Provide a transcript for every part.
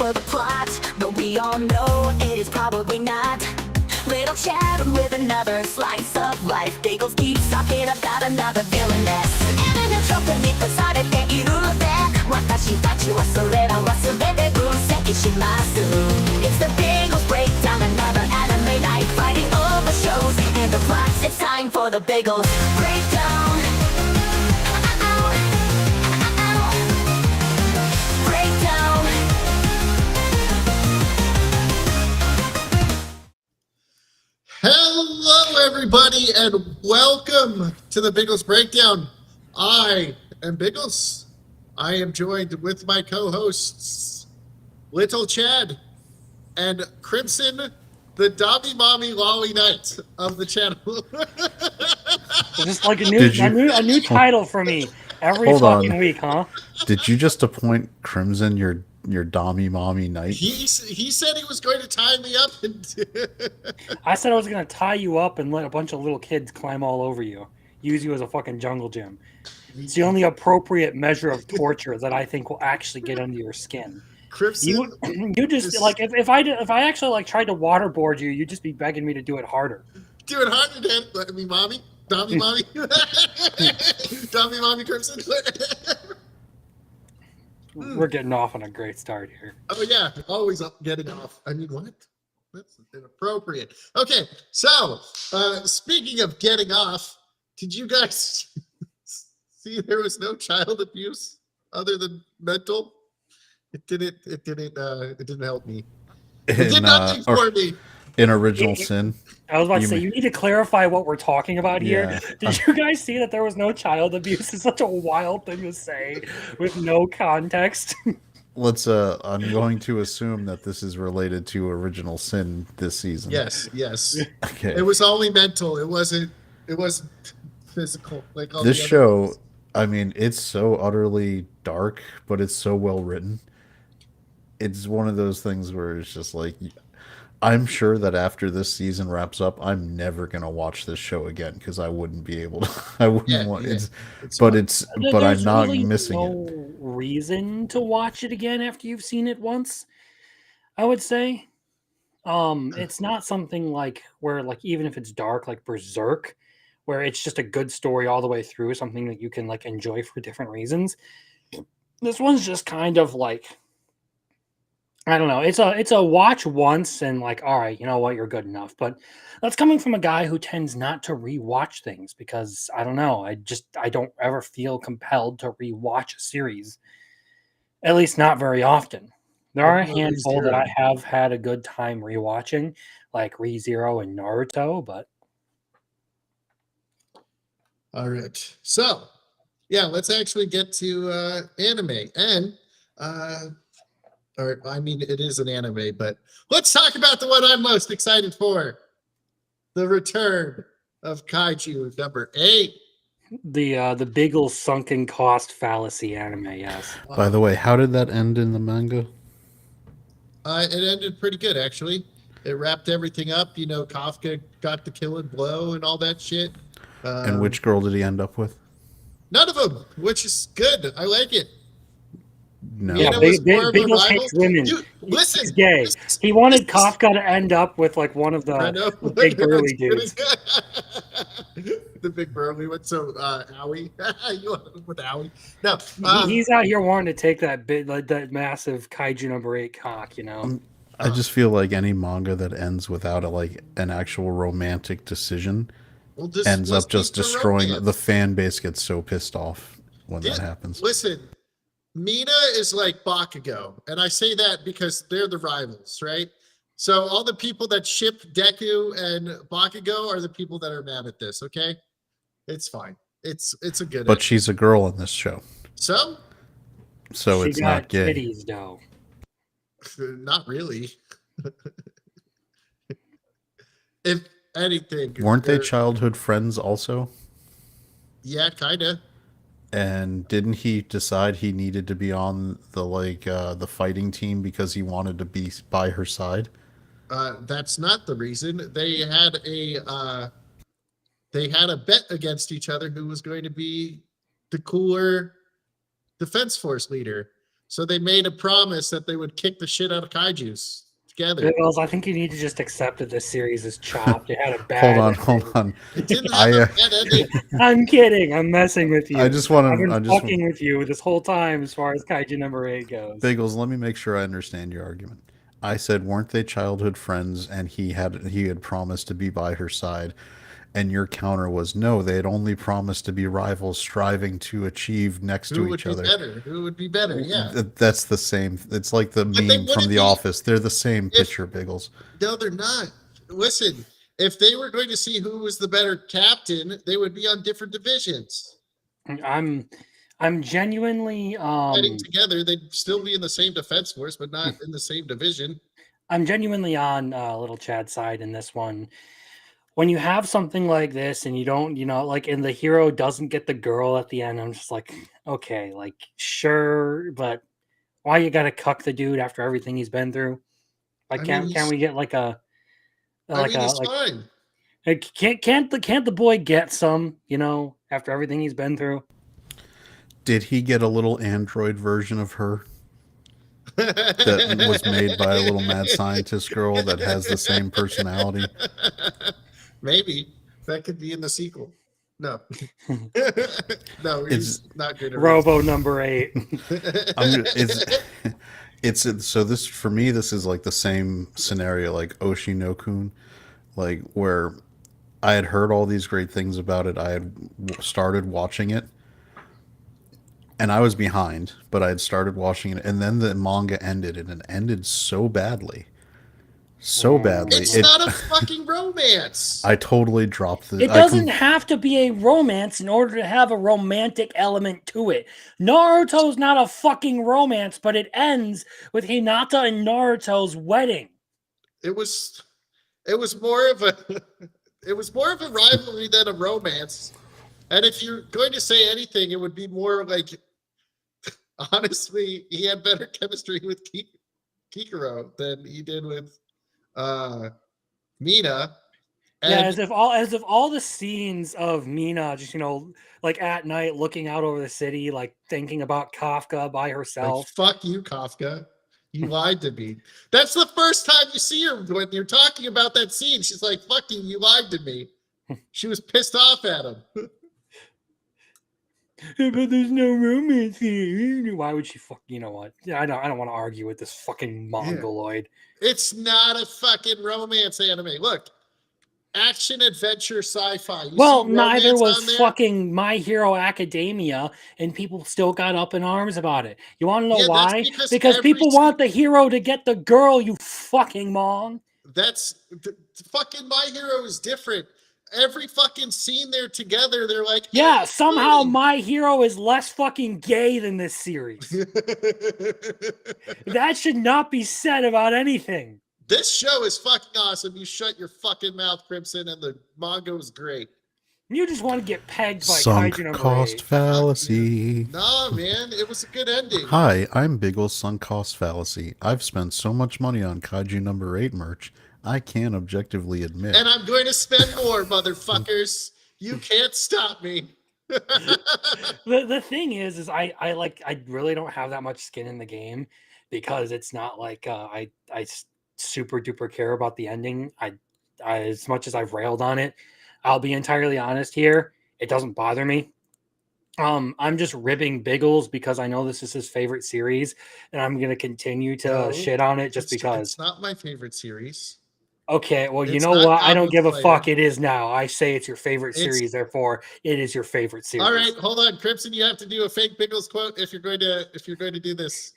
for the plot, but we all know it is probably not. Little chat with another slice of life. Biggles keeps talking about another villainess. And in a trope beneath the side of the back. Watashi tachi wa sorera wa subete vuseki shimasu. It's the Biggles breakdown, another anime night. Fighting all the shows and the plots. It's time for the Biggles breakdown. Breakdown. Hello, everybody, and welcome to the Biggles Breakdown. I am Biggles. I am joined with my co-hosts, Little Chad and Crimson, the Dobby Mommy Lolly Knight of the channel. Just like a new title for me every Hold fucking on. week, huh? Did you just appoint Crimson your Dommy Mommy Knight? He said he was going to tie me up. I said I was gonna tie you up and let a bunch of little kids climb all over you, use you as a fucking jungle gym. It's the only appropriate measure of torture that I think will actually get under your skin. Crimson, You just like if I actually like tried to waterboard you, you'd just be begging me to do it harder. do it harder than let me, mommy. Dobby Mommy. Dobby Mommy Crimson. We're getting off on a great start here. Oh yeah, always up getting off. I mean, what? That's inappropriate. Okay, so speaking of getting off, did you guys see there was no child abuse other than mental? It didn't help me. It did nothing for me. In Original Sin. I was about to say, you need to clarify what we're talking about here. Yeah. Did you guys see that there was no child abuse? It's such a wild thing to say with no context. I'm going to assume that this is related to Original Sin this season. Yes. Okay. It was only mental. It wasn't physical. Like all This the other show, ones. I mean, it's so utterly dark, but it's so well written. It's one of those things where it's just like, I'm sure that after this season wraps up, I'm never gonna watch this show again because I wouldn't be able to. I wouldn't want it. But I'm not really missing no it. reason to watch it again after you've seen it once. I would say, it's not something like where like even if it's dark like Berserk, where it's just a good story all the way through, something that you can like enjoy for different reasons. This one's just kind of like, I don't know. It's a watch once and like, all right, you know what, you're good enough. But that's coming from a guy who tends not to rewatch things because I don't know. I don't ever feel compelled to rewatch a series. At least not very often. There are a handful that I have had a good time rewatching, like ReZero and Naruto, but All right. So, yeah, let's actually get to anime. And, or I mean, it is an anime, but let's talk about the one I'm most excited for. The return of Kaiju number 8. the Biggles sunken cost fallacy anime, yes. By the way, how did that end in the manga? It ended pretty good, actually. It wrapped everything up. You know, Kafka got the killing blow and all that shit. And which girl did he end up with? None of them, which is good. I like it. No. Yeah, Mina was more of a Biggles rival. hates women. Dude, listen, He's gay. listen, He wanted listen. Kafka to end up with like one of the big burly dudes. The big burly one. So, Owie. You want with Owie? No. He's out here wanting to take that big, like that massive Kaiju number 8 cock, you know. I just feel like any manga that ends without an actual romantic decision Well, this ends was up just just a destroying romance. the fan base. Gets so pissed off when that happens. Listen, Mina is like Bakugo, and I say that because they're the rivals, right? So all the people that ship Deku and Bakugo are the people that are mad at this. Okay, it's fine. It's a good. But she's a girl in this show, so so She it's got not gay. titties, though. not really. If anything, Weren't they they're- childhood friends also? Yeah, kinda. And didn't he decide he needed to be on the fighting team because he wanted to be by her side? That's not the reason. They had a bet against each other who was going to be the cooler defense force leader. So they made a promise that they would kick the shit out of kaijus together. Biggles, I think you need to just accept that this series is chopped. It had a Hold bad. on, hold on. It didn't have a bad ending. I'm kidding. I'm messing with you. I just want I've to. been I just fucking with you this whole time as far as Kaiju number 8 goes. Biggles. Let me make sure I understand your argument. I said, weren't they childhood friends? And he had promised to be by her side. And your counter was no. They had only promised to be rivals, striving to achieve next Who to would each be other. better? Who would be better? Yeah. That's the same. It's like the But they meme from wouldn't The be- Office. They're the same if- picture, Biggles. No, they're not. Listen, if they were going to see who was the better captain, they would be on different divisions. I'm genuinely Fighting together, they'd still be in the same defense force, but not in the same division. I'm genuinely on little Chad's side in this one. When you have something like this and you don't, like, and the hero doesn't get the girl at the end, I'm just like, okay, like, sure, but why you gotta cuck the dude after everything he's been through? Like, I mean, can't we get like a he's fine. like, can't the boy get some, after everything he's been through? Did he get a little android version of her that was made by a little mad scientist girl that has the same personality? Maybe that could be in the sequel. No, no, he's not good. Robo number 8. It's so this for me. This is like the same scenario like Oshi no Kun, like where I had heard all these great things about it. I had started watching it, and I was behind, but I had started watching it, and then the manga ended, and it ended so badly. So badly. It's not a fucking romance. I totally dropped the. It doesn't have to be a romance in order to have a romantic element to it. Naruto's not a fucking romance, but it ends with Hinata and Naruto's wedding. It was more of a rivalry than a romance. And if you're going to say anything, it would be more like, honestly, he had better chemistry with Kikuro than he did with Mina. And Yeah, as if all the scenes of Mina just, like at night looking out over the city, like thinking about Kafka by like, herself. fuck you, Kafka. You lied to me. That's the first time you see her when you're talking about that scene. She's like, fuck you lied to me. She was pissed off at him. But there's no romance here. Why would she fuck? You know what? Yeah, I don't want to argue with this fucking mongoloid. It's not a fucking romance anime. Look, action, adventure, sci-fi. Well, neither was fucking My Hero Academia, and people still got up in arms about it. You want to know why? Because people want the hero to get the girl, you fucking mong. That's fucking My Hero is different. Every fucking scene they're together, they're like, yeah, somehow My Hero is less fucking gay than this series. That should not be said about anything. This show is fucking awesome. You shut your fucking mouth, Crimson, and the manga is great. You just want to get pegged by Sunk Kaiju number cost 8. fallacy. Nah, man, it was a good ending. Hi, I'm Biggles Sunk Cost Fallacy. I've spent so much money on Kaiju number 8 merch, I can't objectively admit. And I'm going to spend more, motherfuckers. You can't stop me. The thing is I really don't have that much skin in the game because it's not like I super duper care about the ending. I as much as I've railed on it, I'll be entirely honest here. It doesn't bother me. I'm just ribbing Biggles because I know this is his favorite series, and I'm gonna continue to shit on it just because. It's not my favorite series. Okay, well, you It's know not what? I don't Goblin give a Slayer. fuck. It is now. I say it's your favorite It's- series, therefore it is your favorite series. All right, hold on, Crimson. You have to do a fake Biggles quote if you're going to do this.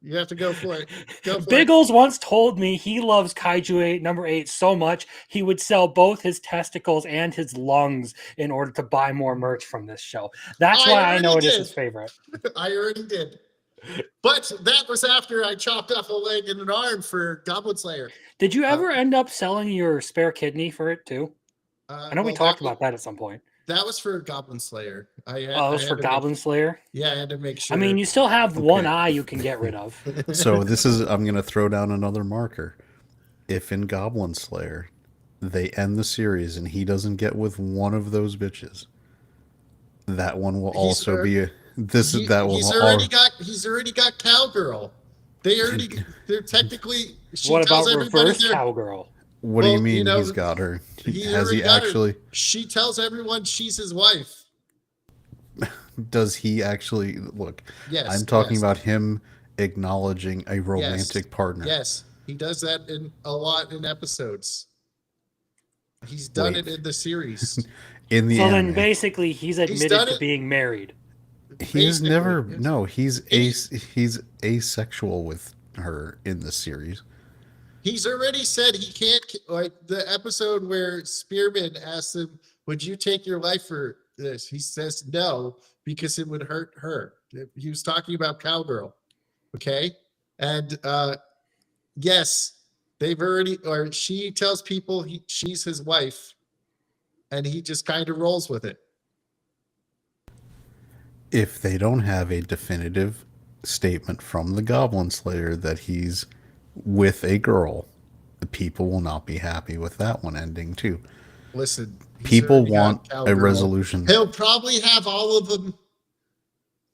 You have to go for it. Go for it. Biggles once told me he loves Kaiju 8, number 8 so much he would sell both his testicles and his lungs in order to buy more merch from this show. That's why I know it is his favorite. I already did. But that was after I chopped off a leg and an arm for Goblin Slayer. Did you ever end up selling your spare kidney for it too? I know we talked about that at some point. That was for Goblin Slayer. It was for Goblin Slayer? Yeah, I had to make sure. I mean, you still have one eye you can get rid of. So I'm going to throw down another marker. If in Goblin Slayer they end the series and he doesn't get with one of those bitches, that one will also be That will He's already got Cowgirl. They're technically. She What tells about everybody reverse cowgirl? What do you Well, mean he's got her? he Has already he got her. actually? She tells everyone she's his wife. Does he actually look? Yes, I'm talking yes, about him acknowledging a yes, romantic partner. yes. He does that in a lot in episodes. He's done Wait, it in the series. in the So then anime, basically he's He's admitted done to it being married. he's basically. never. Yes. No, He, he's asexual with her in the series. he's already said he can't. Like the episode where Spearman asks him, "Would you take your life for this?" He says no because it would hurt her. He was talking about Cowgirl. Okay, and yes, they've already, or she tells people she's his wife, and he just kind of rolls with it. If they don't have a definitive statement from the Goblin Slayer that he's with a girl, the people will not be happy with that one ending too. Listen, he's People already want got a Cowgirl. resolution. He'll probably have all of them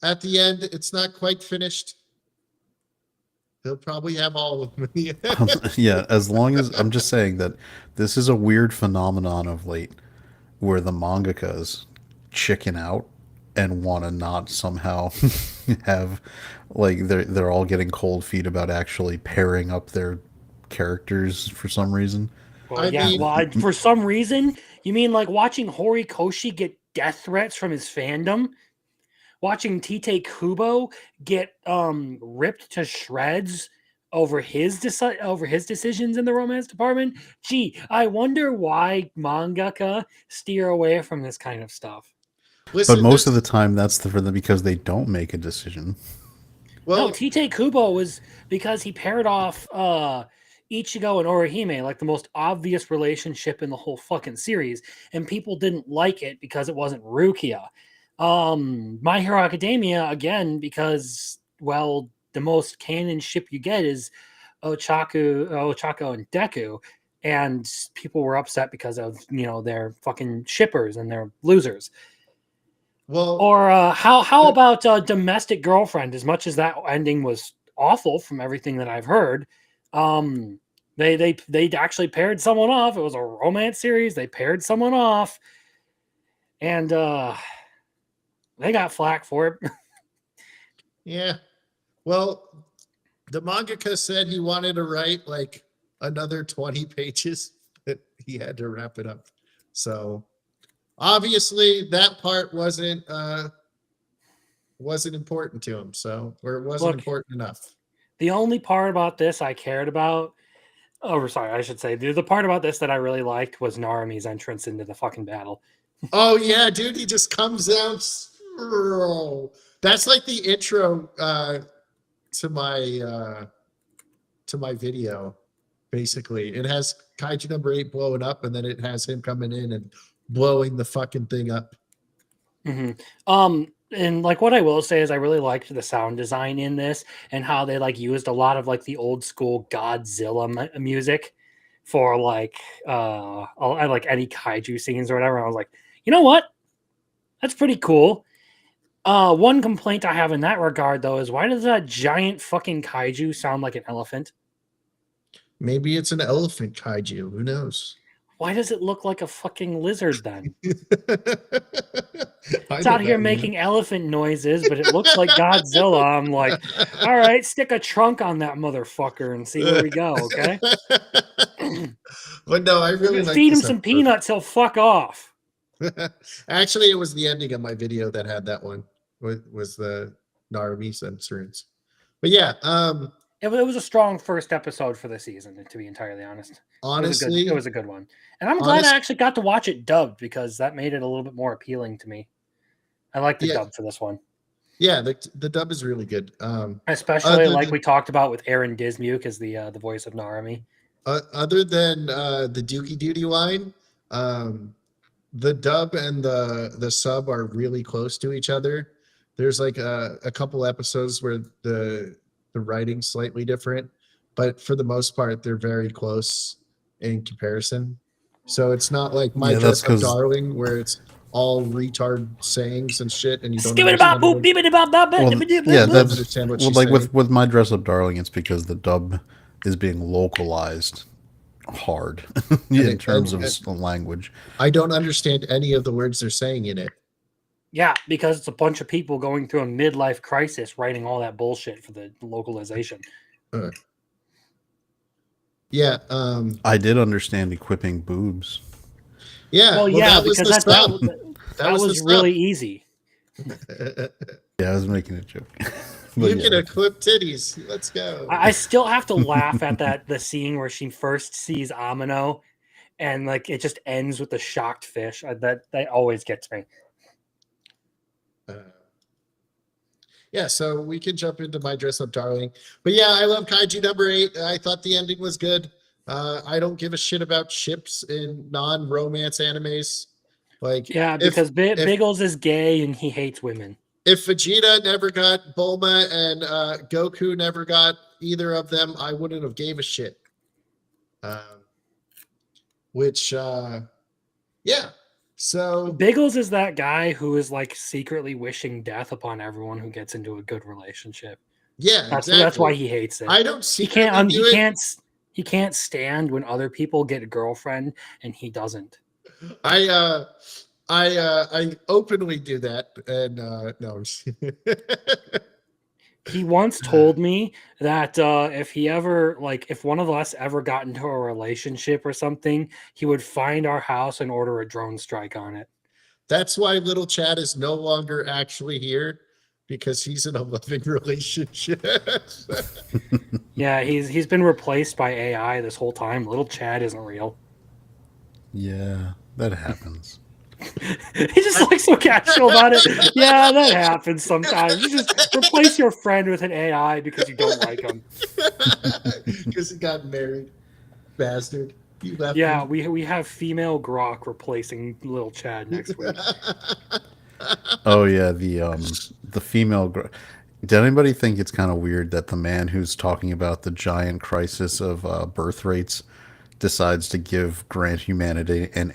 at the end. It's not quite finished. He'll probably have all of them in the end. Yeah, as long as I'm just saying that this is a weird phenomenon of late where the mangakas chicken out and want to not somehow have like they're all getting cold feet about actually pairing up their characters for some reason. Well, I yeah. mean, Well, for some reason, you mean like watching Horikoshi get death threats from his fandom? Watching Tite Kubo get ripped to shreds over his decisions in the romance department. Gee, I wonder why mangaka steer away from this kind of stuff. But listen, most of the time that's for them because they don't make a decision. No, well, Tite Kubo was because he paired off Ichigo and Orihime, like the most obvious relationship in the whole fucking series, and people didn't like it because it wasn't Rukia. My Hero Academia again because well, the most canon ship you get is Ochako and Deku, and people were upset because of their fucking shippers and their losers. well, Or how about Domestic Girlfriend? As much as that ending was awful from everything that I've heard, they actually paired someone off. It was a romance series. They paired someone off, and they got flack for it. yeah. Well, the mangaka said he wanted to write like another 20 pages, but he had to wrap it up. So obviously that part wasn't important to him. So, or it wasn't Look, important enough. the only part about this I cared about, oh, sorry, I should say, the part about this that I really liked was Narumi's entrance into the fucking battle. Oh yeah, dude, he just comes out. That's like the intro to my video. Basically, it has Kaiju number 8 blowing up, and then it has him coming in and blowing the fucking thing up. And like what I will say is I really liked the sound design in this and how they like used a lot of like the old school Godzilla music for like any kaiju scenes or whatever. I was like, you know what? That's pretty cool. One complaint I have in that regard though is why does that giant fucking kaiju sound like an elephant? Maybe it's an elephant kaiju. Who knows? Why does it look like a fucking lizard then? I It's don't out here know, making elephant noises, but it looks like Godzilla. I'm like, all right, stick a trunk on that motherfucker and see where we go, okay? But no, I really like Feed him this some episode. peanuts, he'll fuck off. Actually, it was the ending of my video that had that one. Was the Narumi's entrance. But yeah, It was a strong first episode for the season, to be entirely honest. honestly, It was a good one. And I'm glad I actually got to watch it dubbed because that made it a little bit more appealing to me. I like the dub for this one. Yeah, the dub is really good. Especially like we talked about with Aaron Dismuke as the voice of Narumi. Other than the Dookie Duty line, the dub and the sub are really close to each other. There's like a couple episodes where the writing's slightly different, but for the most part, they're very close in comparison. So it's not like My Dress Up Darling, where it's all retard sayings and shit, and you don't Skip it about understand boop, what, beep it about that. Well, yeah, you don't that's understand what well, she's like saying. with my dress up darling, it's because the dub is being localized hard And, in terms of language. I don't understand any of the words they're saying in it. Yeah, because it's a bunch of people going through a midlife crisis writing all that bullshit for the localization. Uh, yeah, I did understand equipping boobs. yeah. Well, Well, yeah, that was because the that sub. that was the was really sub. easy. Yeah, I was making a joke. You But can yeah. equip titties. Let's go. I still have to laugh at the scene where she first sees Amino, and like it just ends with the shocked fish. That always gets me. Uh, yeah, so we can jump into my dress up darling. But yeah, I love Kaiju number 8. I thought the ending was good. I don't give a shit about ships in non-romance animes. Like Yeah, if because Biggles is gay and he hates women. if Vegeta never got Bulma and Goku never got either of them, I wouldn't have gave a shit. Which yeah. So Biggles is that guy who is like secretly wishing death upon everyone who gets into a good relationship. yeah, That's exactly. why he hates it. I don't He secretly can't do it. he can't stand when other people get a girlfriend and he doesn't. I openly do that, and no. He once told me that if he ever if one of us ever got into a relationship or something, he would find our house and order a drone strike on it. That's why little Chad is no longer actually here, because he's in a loving relationship. Yeah, he's been replaced by AI this whole time. Little Chad isn't real. Yeah, that happens. He's just like so casual about it. Yeah, that happens sometimes. You just replace your friend with an AI because you don't like him. Because he got married, bastard. He left. Yeah, me. we have female Grok replacing little Chad next week. Oh yeah, the female. Did anybody think it's kind of weird that the man who's talking about the giant crisis of birth rates decides to give Grant Humanity an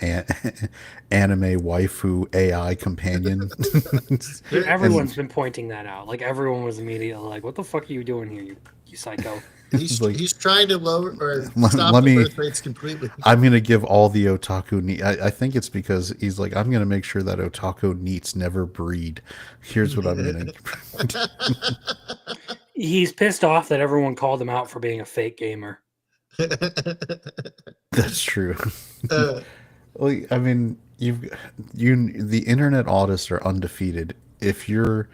anime waifu AI companion? Dude, everyone's been pointing that out. Like everyone was immediately like, "What the fuck are you doing here, you psycho?" He's trying to lower or Let stop the me- birth rates completely. I'm gonna give all the otaku. I think it's because he's like, I'm gonna make sure that otaku neats never breed. Here's what I'm gonna. He's pissed off that everyone called him out for being a fake gamer. That's true. Uh, Well, I mean, the internet autists are undefeated. If you're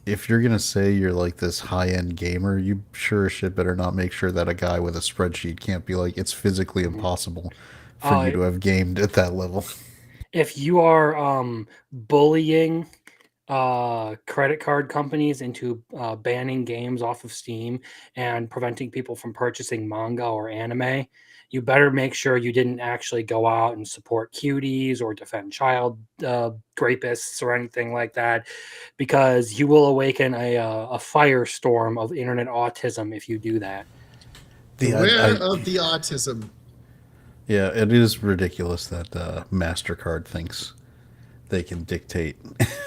gonna say you're like this high end gamer, you sure as shit better not make sure that a guy with a spreadsheet can't be like, it's physically impossible for you to have gamed at that level. If you are bullying credit card companies into banning games off of Steam and preventing people from purchasing manga or anime, you better make sure you didn't actually go out and support cuties or defend child rapists or anything like that, because you will awaken a firestorm of internet autism if you do that. Beware of the autism. Yeah, it is ridiculous that Mastercard thinks they can dictate,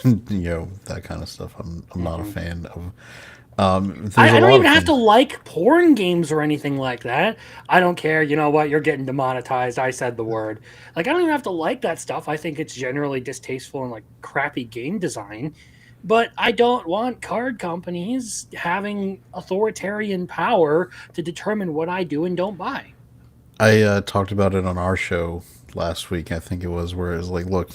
that kind of stuff. I'm not a fan of. I don't even have to like porn games or anything like that. I don't care. You know what? You're getting demonetized. I said the word. Like, I don't even have to like that stuff. I think it's generally distasteful and like crappy game design. But I don't want card companies having authoritarian power to determine what I do and don't buy. I talked about it on our show last week. I think it was where it was like, look,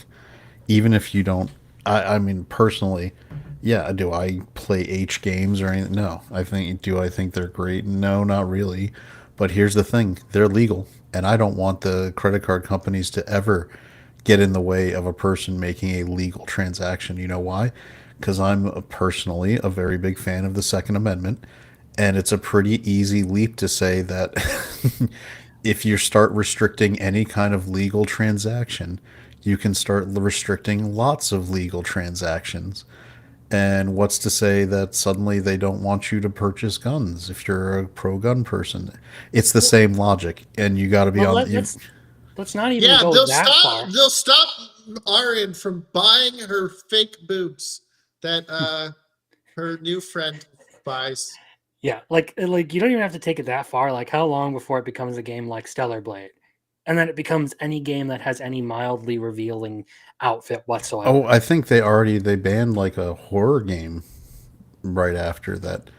even if you don't, I mean, personally, yeah, do I play H games or anything? No. Do I think they're great? No, not really. But here's the thing, they're legal, and I don't want the credit card companies to ever get in the way of a person making a legal transaction. You know why? Because I'm personally a very big fan of the Second Amendment, and it's a pretty easy leap to say that if you start restricting any kind of legal transaction, you can start restricting lots of legal transactions. And what's to say that suddenly they don't want you to purchase guns if you're a pro-gun person? It's the same logic, and you got to be Well, on. let's not even Yeah, go they'll that stop. far. They'll stop Arin from buying her fake boobs that her new friend buys. Yeah, like you don't even have to take it that far. Like, how long before it becomes a game like Stellar Blade, and then it becomes any game that has any mildly revealing outfit whatsoever. Oh, I think they banned like a horror game right after that.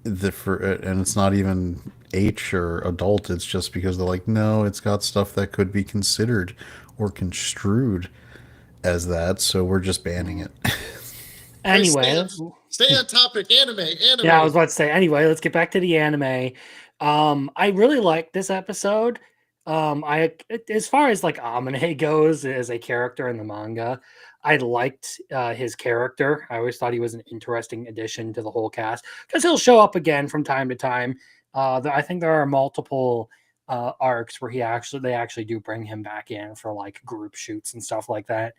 And it's not even H or adult. It's just because they're like, no, it's got stuff that could be considered or construed as that, so we're just banning it. Hey, Anyway, stay on topic. Anime. yeah, I was about to say. Anyway, let's get back to the anime. I really liked this episode. As far as like Amane goes as a character in the manga, I liked his character. I always thought he was an interesting addition to the whole cast because he'll show up again from time to time. I think there are multiple arcs where they actually do bring him back in for like group shoots and stuff like that.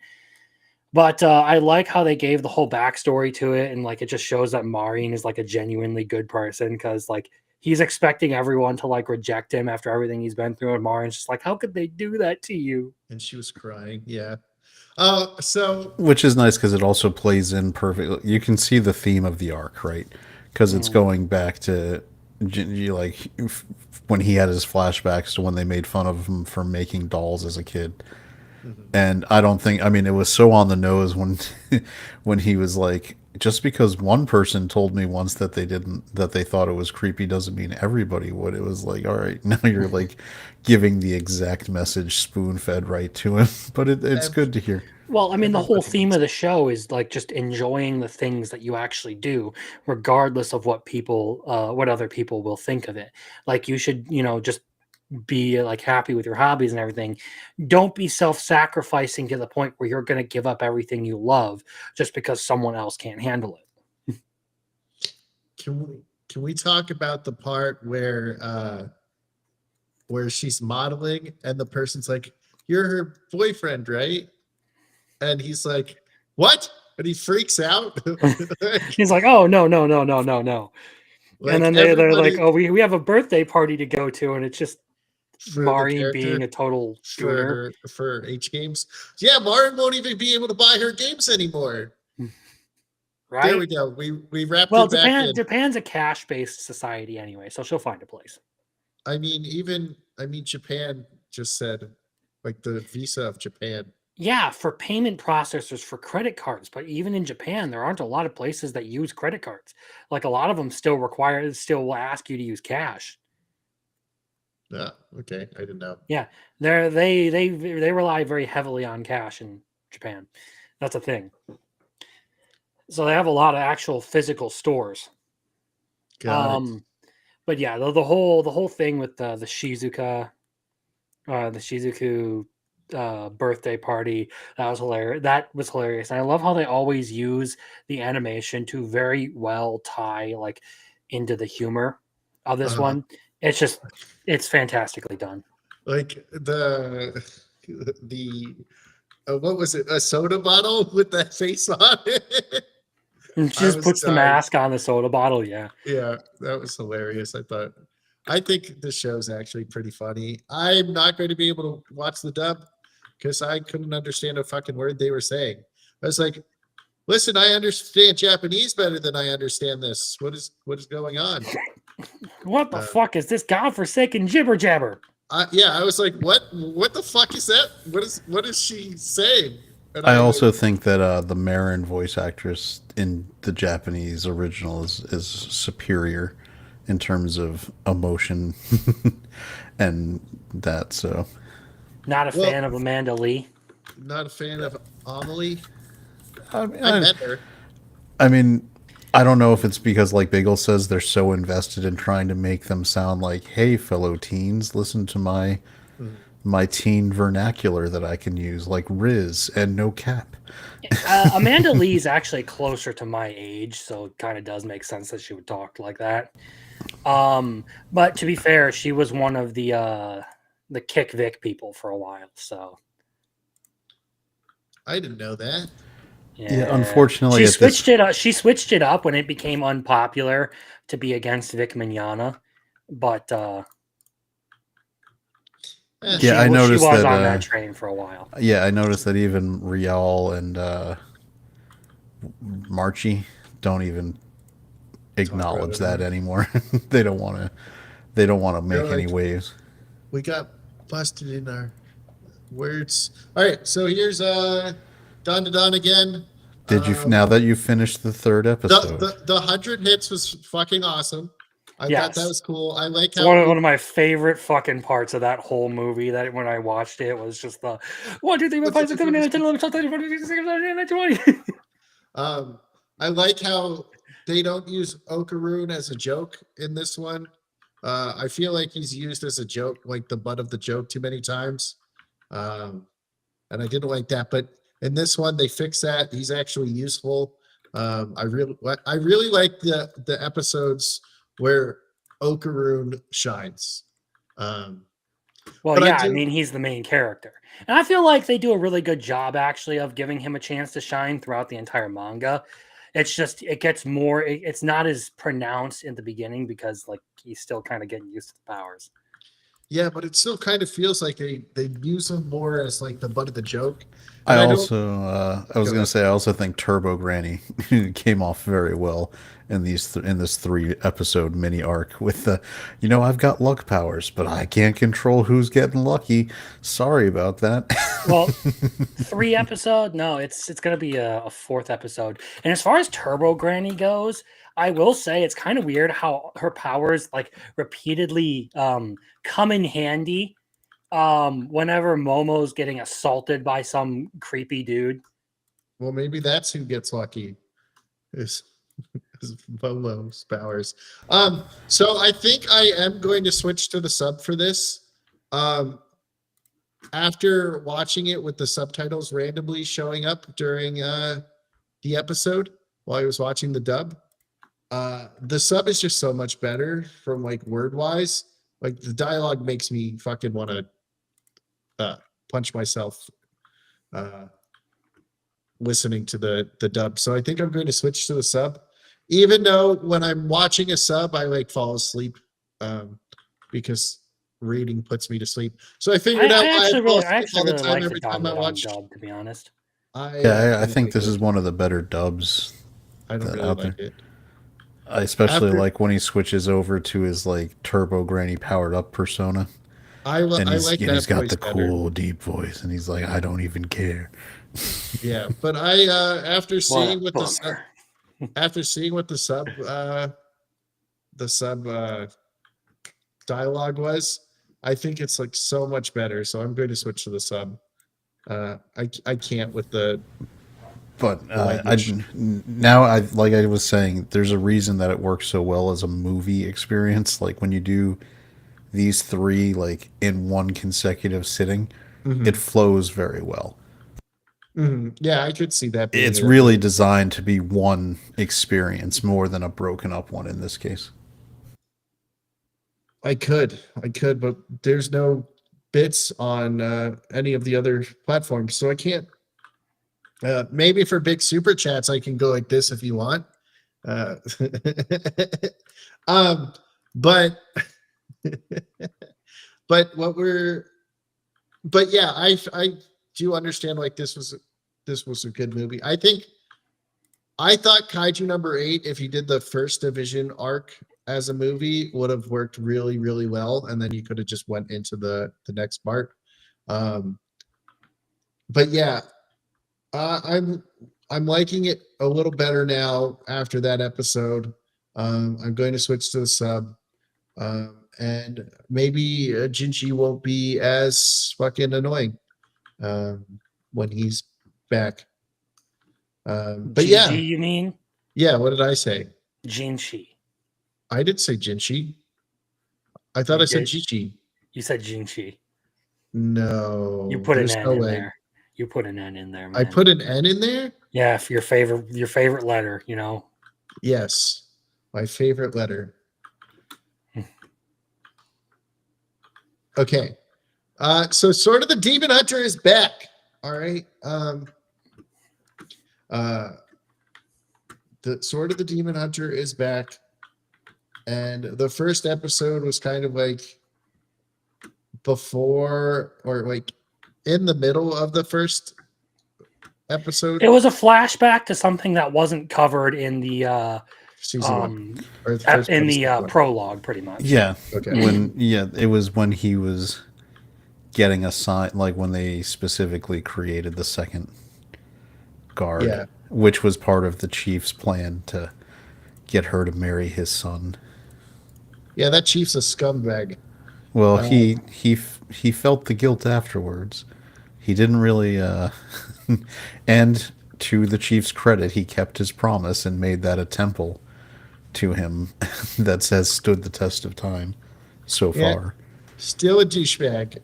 But I like how they gave the whole backstory to it, and like it just shows that Maureen is like a genuinely good person because like he's expecting everyone to like reject him after everything he's been through, and Maureen's just like, how could they do that to you? And she was crying. Yeah. So Which is nice because it also plays in perfectly. You can see the theme of the arc, right? Because it's going back to like when he had his flashbacks to when they made fun of him for making dolls as a kid. And I don't think, I mean, it was so on the nose when when he was like, just because one person told me once that they thought it was creepy doesn't mean everybody would. It was like, all right, now you're like giving the exact message spoon fed right to him. But it's good to hear. Well, I mean, the whole Everybody theme needs of the show is like just enjoying the things that you actually do, regardless of what other people will think of it. Like you should, just be like happy with your hobbies and everything. Don't be self-sacrificing to the point where you're going to give up everything you love just because someone else can't handle it. can we talk about the part where she's modeling and the person's like, "You're her boyfriend, right?" And he's like, "What?" And he freaks out. He's like, "Oh, no, no, no, no, no, no." And then they're like, everybody "Oh, we have a birthday party to go to," and it's just for the Maureen being character a total gooner. for H games. Yeah, Marin won't even be able to buy her games anymore. Right? There we go. We wrapped Well, her back in. Japan's a cash-based society anyway, so she'll find a place. I mean, Japan just said like the visa of Japan. Yeah, for payment processors for credit cards, but even in Japan, there aren't a lot of places that use credit cards. Like a lot of them still will ask you to use cash. Yeah, okay, I didn't know. Yeah, they rely very heavily on cash in Japan. That's a thing. So they have a lot of actual physical stores. Got it. But yeah, the whole thing with the Shizuka, the Shizuku birthday party, that was hilarious. And I love how they always use the animation to very well tie like into the humor of this one. It's fantastically done. Like the what was it? A soda bottle with that face on it. And she I just was puts the dying. mask on the soda bottle. Yeah. Yeah, that was hilarious. I think the show's actually pretty funny. I'm not going to be able to watch the dub because I couldn't understand a fucking word they were saying. I was like, listen, I understand Japanese better than I understand this. What is going on? What the fuck is this godforsaken jibber jabber? Yeah, I was like, what the fuck is that? What is she saying? And I also think that the Marin voice actress in the Japanese original is superior in terms of emotion and that. So, Not a fan of Amanda Lee. Not a fan of Amelie. I met her. I mean, I don't know if it's because, like Biggles says, they're so invested in trying to make them sound like, "Hey, fellow teens, listen to my teen vernacular that I can use, like Riz and no cap." Amanda Lee is actually closer to my age, so it kind of does make sense that she would talk like that. But to be fair, she was one of the Kick Vic people for a while, so I didn't know that. Yeah, unfortunately, she switched it up. She switched it up when it became unpopular to be against Vic Mignogna, but I Yeah, I She noticed was that. on that train for a while. Yeah, I noticed that even Rial and Marchie don't even Talk about acknowledge it that anymore. anymore. they don't want to. They don't want to They're make any like, waves. we got busted in our words. All right, so here's Don to Don again. Did you Um, now that you finished the third episode? the 100 hits was fucking awesome. I thought that Yes. was cool. I like It's how one of my favorite fucking parts of that whole movie. That when I watched it was just the 1, 2, 3, 4, 5, 6, 7, 8, 9, 10, 11, 12, 13, 14, 15, 16, 17, 18, 19, 20. um I like how they don't use Okaroon as a joke in this one. I feel like he's used as a joke, like the butt of the joke too many times. Um and I didn't like that, but in this one they fix that. He's actually useful. I really like the episodes where Okaroon shines. Um Well, but I yeah, I do mean, he's the main character. And I feel like they do a really good job actually of giving him a chance to shine throughout the entire manga. It's just it gets more it's not as pronounced in the beginning because like he's still kind of getting used to the powers. Yeah, but it still kind of feels like they use him more as like the butt of the joke. I And I don't also, I was go gonna ahead. say, I also think Turbo Granny came off very well in in this 3 episode mini arc with the, I've got luck powers, but I can't control who's getting lucky. Sorry about that. Well, 3 episode? No, it's gonna be a fourth episode. And as far as Turbo Granny goes, I will say it's kind of weird how her powers like repeatedly come in handy whenever Momo's getting assaulted by some creepy dude. Well, maybe that's who gets lucky. Is is Volo's powers. So I think I am going to switch to the sub for this. Um, after watching it with the subtitles randomly showing up during the episode while I was watching the dub, the sub is just so much better from like word wise. Like the dialogue makes me fucking want to punch myself uh, listening to the dub. So I think I'm going to switch to the sub, even though when I'm watching a sub, I like fall asleep because reading puts me to sleep. So I figured out why I fall I asleep actually all the really time like the every time Don I Don watch. dub, to be honest. Yeah, I Don't think like this it. is one of the better dubs I don't that really out like there. it. I especially After like when he switches over to his like Turbo Granny powered up persona, and I like he's that got voice the better. cool deep voice, and he's like, I don't even care. Yeah, but I after What a seeing what bummer. after seeing what the sub dialogue was, I think it's like so much better. So I'm going to switch to the sub. I can't with But the language. now I like I was saying, there's a reason that it works so well as a movie experience. Like when you do these three like in one consecutive sitting, it Hmm. flows very well. Yeah, I could see that being It's a really designed to be one experience more than a broken up one in this case. I could, but there's no bits on any of the other platforms, so I can't. Maybe for big super chats, I can go like this if you want. Uh, um, but but what we're but yeah, I do understand like this was a good movie. I thought Kaiju number 8, if you did the first division arc as a movie, would have worked really, really well, and then you could have just went into the next part. Um, but yeah, I'm liking it a little better now after that episode. I'm going to switch to the sub, and maybe Jinchi won't be as fucking annoying um, when he's back. But GG, yeah, you mean? yeah. What did I say? Jinchi. I did say Jinchi. I thought You I said did. Chichi. You said Jinchi. You No, put an there's N no in way. there. You put an N in there, I man. put an N in there? Yeah, for your favorite letter, you know. Yes. My favorite letter. Okay. So Sword of the Demon Hunter is back. All right. Uh the Sword of the Demon Hunter is back. And the first episode was kind of like before or like in the middle of the first episode It was a flashback to something that wasn't covered in the season one or the first in episode the one? prologue, pretty much. Yeah. Okay. It was when he was getting assigned, like when they specifically created the second guard, Yeah. which was part of the chief's plan to get her to marry his son. Yeah, that chief's a scumbag. Well, Uh, he felt the guilt afterwards. He didn't really and to the chief's credit, he kept his promise and made that a temple to him that has stood the test of time so Yeah. far. Still a douchebag.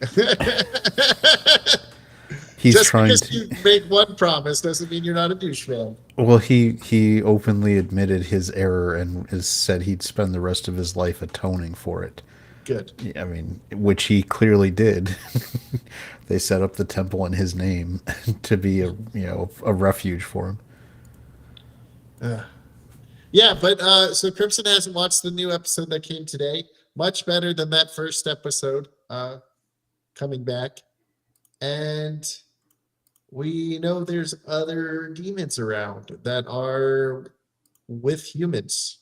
He's Just trying because to. you make one promise doesn't mean you're not a douchebag. Well, he openly admitted his error and has said he'd spend the rest of his life atoning for it. Good. I mean, which he clearly did. They set up the temple in his name to be a refuge for him. Yeah, but so Crimson hasn't watched the new episode that came today. Much better than that first episode coming back. And we know there's other demons around that are with humans.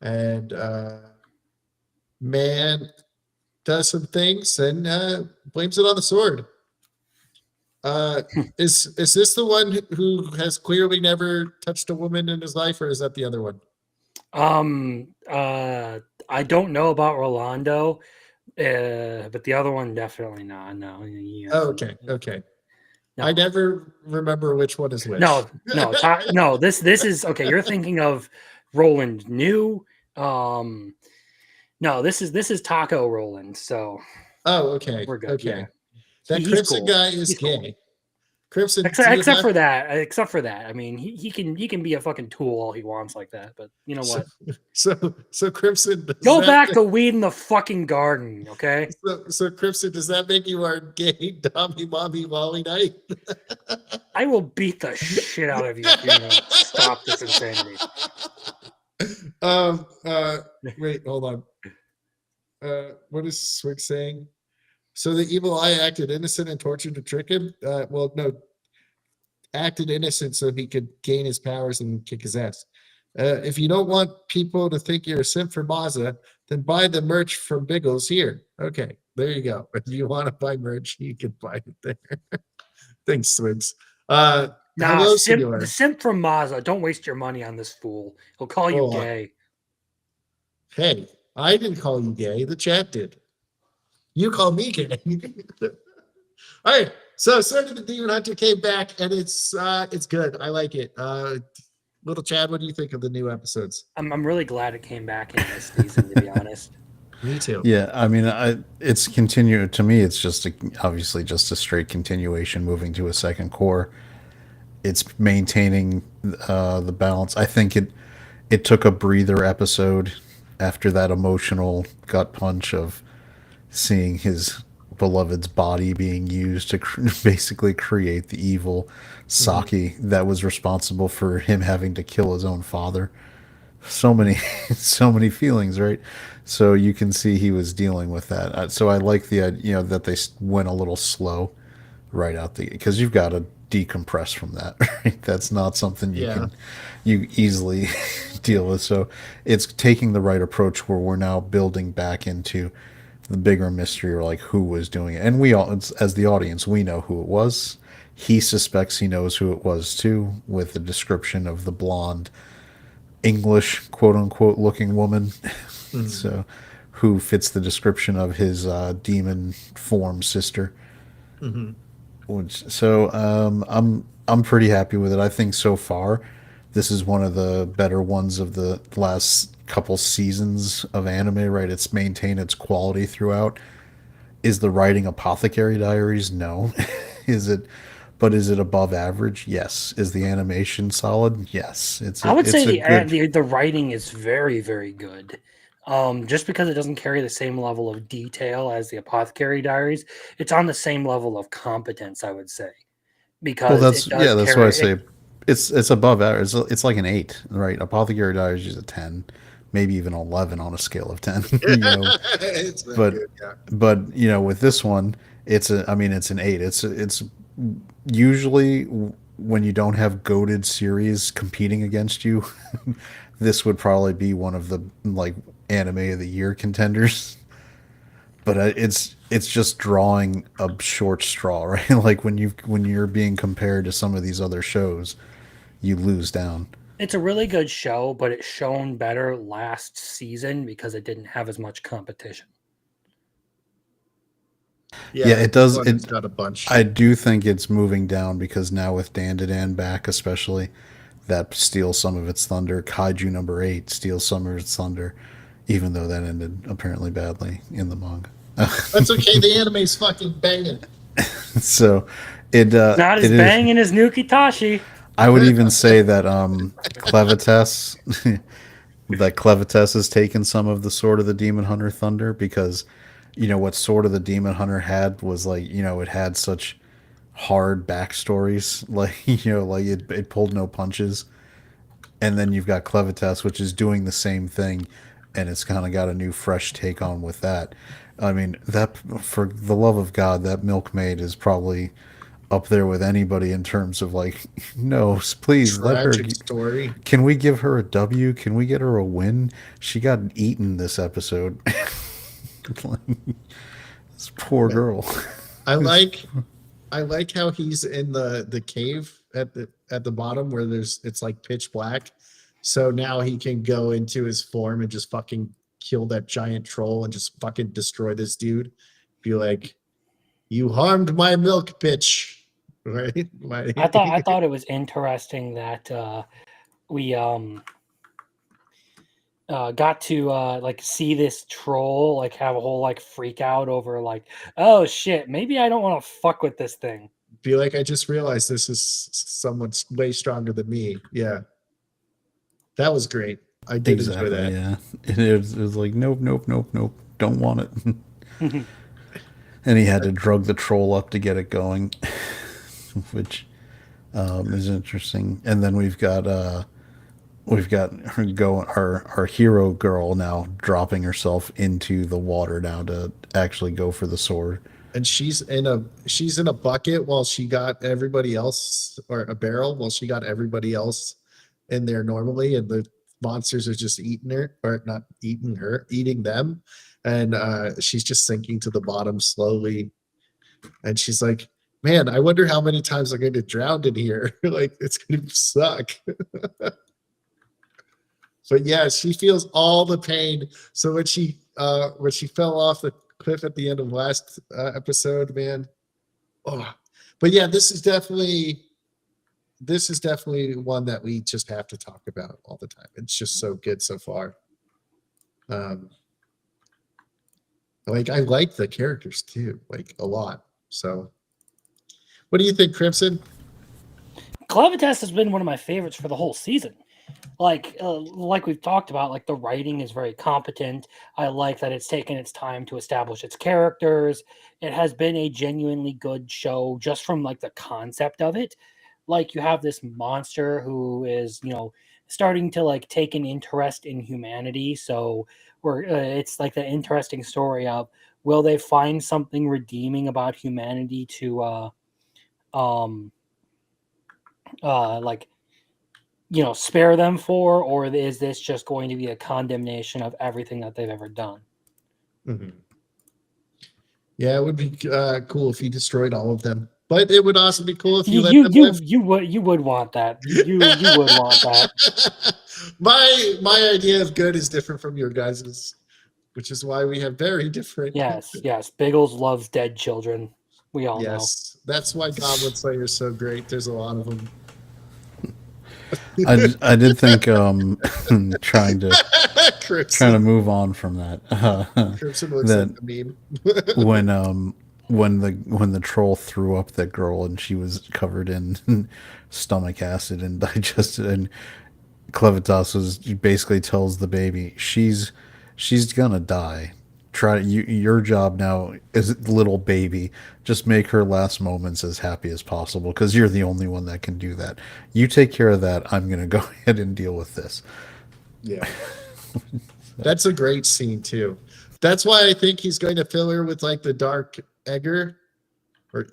And man does some things and blames it on the sword. Is this the one who has clearly never touched a woman in his life, or is that the other one? I don't know about Rolando, but the other one definitely not. No. Oh, okay. No. I never remember which one is which. No. No. This is okay. You're thinking of Roland New. No, this is Taco Roland. So. Oh, okay. We're good. Okay. Yeah. That He's Crimson cool. guy is He's gay. cool. Crimson, Except for that. I mean, he can be a fucking tool all he wants like that. But you know what? So Crimson, Go back to weed in the fucking garden, okay? So Crimson, does that make you our gay Dommy Mommy Wally Night? I will beat the shit out of you if you don't stop this insanity. Wait, hold on. What is Swig saying? So the evil eye acted innocent and tortured to trick him? Well, no, acted innocent so he could gain his powers and kick his ass. If you don't want people to think you're a simp for Maza, then buy the merch from Biggles here. Okay, there you go. If you want to buy merch, you can buy it there. Thanks, Swigs. Hello, senor. The simp from Maza. Don't waste your money on this fool. He'll call you gay. Hey, I didn't call you gay. The chat did. You call me gay. All right. So Sword of the Demon Hunter came back, and it's good. I like it. Little Chad, what do you think of the new episodes? I'm really glad it came back in this season, to be honest. Me too. Yeah, I mean, it's continue to me. It's just obviously just a straight continuation, moving to a second core. It's maintaining the balance. I think it took a breather episode after that emotional gut punch of seeing his beloved's body being used to basically create the evil Saki that was responsible for him having to kill his own father. So many feelings, right? So you can see he was dealing with that. So I like the that they went a little slow right out the, because you've got to decompress from that, right? That's not something you easily deal with. So it's taking the right approach where we're now building back into the bigger mystery, or like who was doing it. And we all, as the audience, we know who it was. He suspects he knows who it was too, with the description of the blonde English quote unquote looking woman. So who fits the description of his demon form sister. I'm pretty happy with it. I think so far this is one of the better ones of the last couple seasons of anime, right? It's maintained its quality throughout. Is the writing Apothecary Diaries? No. Is it above average? Yes. Is the animation solid? Yes. I would say the writing is very, very good. Just because it doesn't carry the same level of detail as the Apothecary Diaries, it's on the same level of competence, I would say. Because that's why I say it's above average. It's like an 8, right? Apothecary Diaries is a 10. maybe even 11 on a scale of 10. You know, It's that but good, yeah. you know, with this one, I mean, it's an 8. It's usually when you don't have goated series competing against you, this would probably be one of the like anime of the year contenders. But it's just drawing a short straw, right? Like when you're being compared to some of these other shows, you lose down. It's a really good show, but it shone better last season because it didn't have as much competition. Yeah, Yeah, it this does. one has got a bunch. I do think it's moving down because now with Dan to Dan back, especially, that steals some of its thunder. Kaiju number 8 steals some of its thunder, even though that ended apparently badly in the manga. That's okay. The anime's fucking banging. So Not as it is. banging as Nukitashi. I would even say that Clevitas that Clevitas has taken some of the Sword of the Demon Hunter thunder because you know what Sword of the Demon Hunter had was like, you know, it had such hard backstories, like you know, like it pulled no punches. And then you've got Clevitas, which is doing the same thing, and it's kind of got a new, fresh take on with that. I mean, that for the love of God, that milkmaid is probably up there with anybody in terms of like, no, please let her. Tragic story. Can we give her a W? Can we get her a win? She got eaten this episode. This poor girl. I like I like how he's in the cave at the bottom where it's like pitch black. So now he can go into his form and just fucking kill that giant troll and just fucking destroy this dude. Be like, you harmed my milk bitch. Right? I thought it was interesting that we got to like see this troll like have a whole like freak out over like, oh shit, maybe I don't want to fuck with this thing. Be like, I just realized this is someone way stronger than me. Yeah. That was great. I did enjoy Exactly. that. Yeah. It was like nope, nope, nope, nope. Don't want it. And he had to drug the troll up to get it going, which is interesting. And then we've got her our hero girl now dropping herself into the water now to actually go for the sword. And she's in a bucket while she got everybody else, or a barrel while she got everybody else in there normally, and the monsters are just eating her, or not eating her, eating them. And she's just sinking to the bottom slowly. And she's like, man, I wonder how many times I'm going to drown in here. Like, it's going to suck. But yeah, she feels all the pain. So when she fell off the cliff at the end of last episode, man. Oh, but yeah, this is definitely one that we just have to talk about all the time. It's just so good so far. Like, I like the characters too, like a lot. So what do you think, Crimson? Clevitas has been one of my favorites for the whole season. Like we've talked about, like the writing is very competent. I like that it's taken its time to establish its characters. It has been a genuinely good show just from like the concept of it. Like you have this monster who is, you know, starting to like take an interest in humanity. So it's like the interesting story of, will they find something redeeming about humanity to um like, you know, spare them for, or is this just going to be a condemnation of everything that they've ever done? Mhm. Yeah, it would be cool if you destroyed all of them, but it would also be cool if you let them live. You would want that. You would want that. My idea of good is different from your guys's, which is why we have very different. Yes. Biggles loves dead children. We all know. Yes, that's why Goblin Slayer is so great. There's a lot of them. I did think trying to Crimson, move on from that Crimson looks that like the meme. when the troll threw up that girl and she was covered in stomach acid and digested, and Clevitas was basically tells the baby she's gonna die. Your job now is little baby. Just make her last moments as happy as possible because you're the only one that can do that. You take care of that. I'm gonna go ahead and deal with this. Yeah, That's a great scene too. That's why I think he's going to fill her with like the dark Egger, or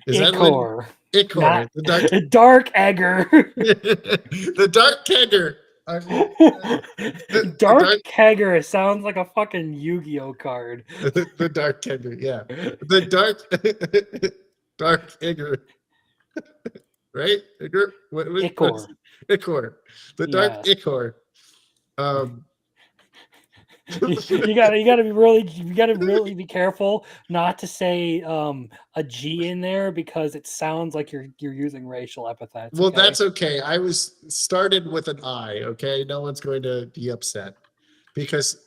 is that what Ichor, Ichor, not the dark Dark Egger. the dark Kegger. I mean, the Dark dark Kegger sounds like a fucking Yu-Gi-Oh card. the dark Kegger, yeah. The dark dark Egger, right? Egger? What's Ichor. Ichor. The dark Yes. Ichor. Um You gotta really be careful not to say a G in there because it sounds like you're using racial epithets. well, Okay. that's okay. I was started with an I, okay? No one's going to be upset because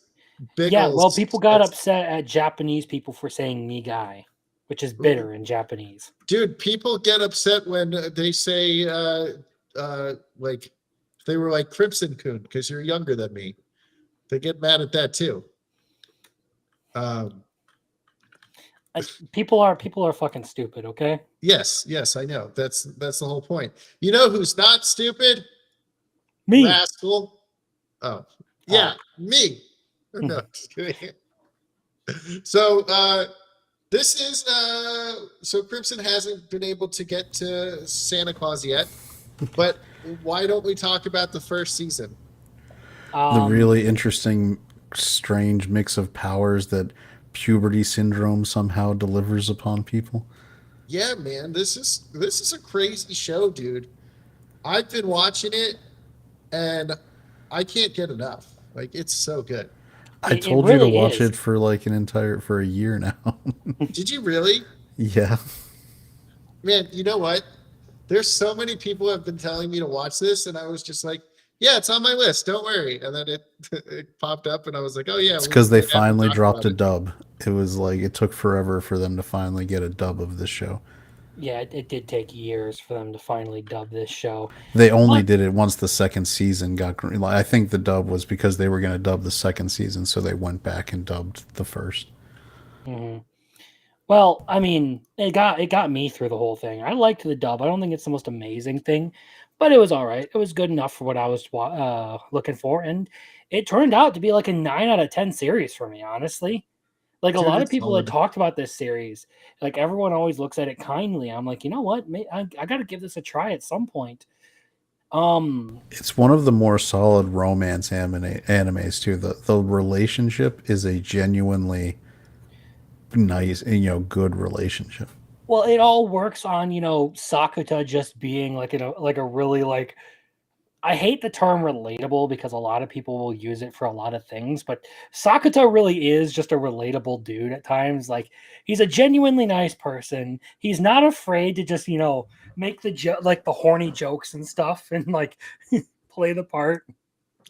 Yeah, well, Biggles, people got that's upset at Japanese people for saying "ni guy," which is ooh, bitter in Japanese. dude, people get upset when they say like they were like Crimson Coon because you're younger than me. They get mad at that too. Um, People are fucking stupid. Okay. yes, I know. That's the whole point. You know who's not stupid? Me. Rascal. Oh, yeah, Oh. me. No, just kidding. So this is so Crimson hasn't been able to get to Santa Claus yet, but why don't we talk about the first season? The really interesting, strange mix of powers that puberty syndrome somehow delivers upon people. Yeah, man, this is a crazy show, dude. I've been watching it and I can't get enough. Like it's so good. I It told you to really watch is. it for like for a year now. Did you really? Yeah. Man, you know what? There's so many people who have been telling me to watch this, and I was just like, yeah, it's on my list. Don't worry. And then it it popped up, and I was like, oh yeah, It's we're because they gonna have to finally talk dropped about a it. dub. It was like it took forever for them to finally get a dub of this show. Yeah, it did take years for them to finally dub this show. They only But did it once the second season got. Like, I think the dub was because they were going to dub the second season, so they went back and dubbed the first. mhm. Well, I mean, it got me through the whole thing. I liked the dub. I don't think it's the most amazing thing, but it was all right. It was good enough for what I was looking for, and it turned out to be like a 9 out of 10 series for me. Honestly, like a Dude, lot of it's people had solid. talked about this series, like everyone always looks at it kindly. I'm like, you know what? I got to give this a try at some point. Um, It's one of the more solid romance animes too. The relationship is a genuinely nice, good relationship. well, it all works on Sakuta just being like like a really like I hate the term relatable because a lot of people will use it for a lot of things, but Sakuta really is just a relatable dude at times. Like he's a genuinely nice person. He's not afraid to just, make like the horny jokes and stuff and like play the part,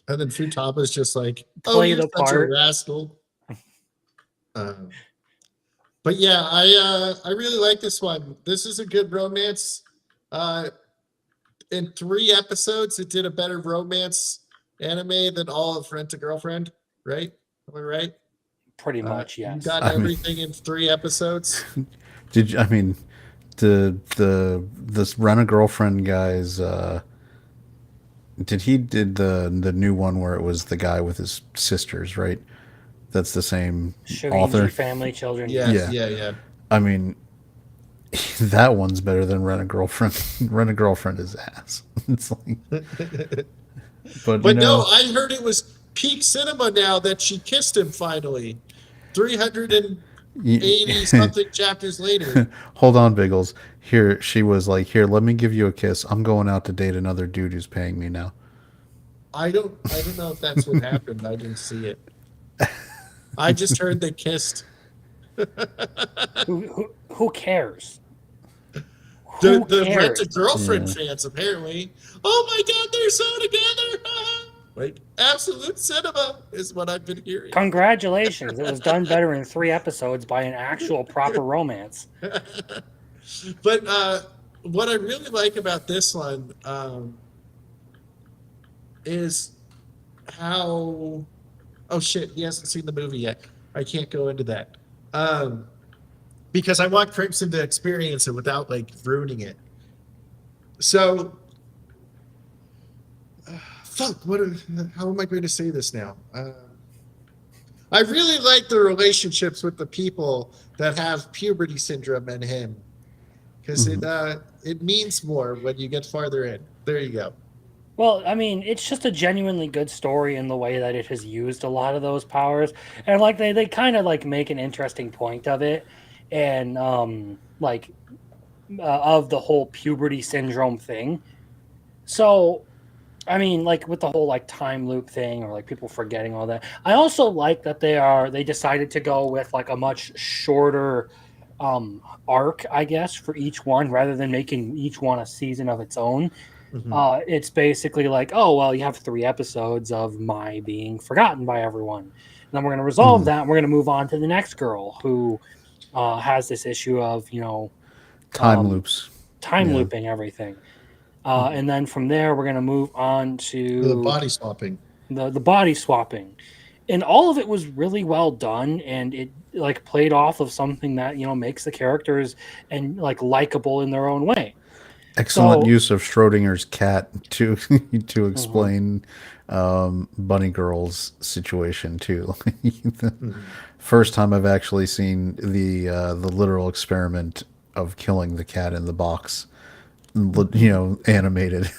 And then Futaba's just like, oh, play you're the such a part. rascal. Um, but yeah, I really like this one. This is a good romance. Uh, in 3 episodes, it did a better romance anime than all of Rent a Girlfriend, right? Am I right? Pretty much, You yes. got I mean, everything in 3 episodes. did you, I mean the this Rent a Girlfriend guys? Did the new one where it was the guy with his sisters, right? That's the same Shorinji author. family, children, Yeah, yes. Yeah. yeah. I mean, that one's better than Rent a Girlfriend. Rent a Girlfriend is ass. It's like, but But no, I heard it was peak cinema now that she kissed him finally. 380 you, something chapters later. hold on, Biggles. Here, she was like, "Here, let me give you a kiss. I'm going out to date another dude who's paying me now." I don't know if that's what happened. I didn't see it. I just heard they kissed. Who cares? The Who the Rent a cares? Girlfriend Yeah. fans apparently. Oh my god, they're so together. Like absolute cinema is what I've been hearing. Congratulations. It was done better in 3 episodes by an actual proper romance. But what I really like about this one is how oh shit, he hasn't seen the movie yet. I can't go into that. Um, because I want Crimson to experience it without like ruining it. So fuck. How am I going to say this now? I really like the relationships with the people that have puberty syndrome and him, because it means more when you get farther in. There you go. Well, I mean, it's just a genuinely good story in the way that it has used a lot of those powers, and like they kind of like make an interesting point of it, and like of the whole puberty syndrome thing. So, I mean, like with the whole like time loop thing or like people forgetting all that. I also like that they decided to go with like a much shorter arc, I guess, for each one rather than making each one a season of its own. Mhm. It's basically like, oh, well, you have 3 episodes of my being forgotten by everyone. And then we're going to resolve that. And we're going to move on to the next girl who has this issue of, Time um, loops. time Yeah. looping everything. And then from there, we're going to move on The to body swapping. the body swapping. And all of it was really well done. And it like played off of something that, makes the characters and like likable in their own way. Excellent So, use of Schrodinger's cat to to mhm. explain Bunny Girl's situation too. The Mhm. first time I've actually seen the literal experiment of killing the cat in the box, animated.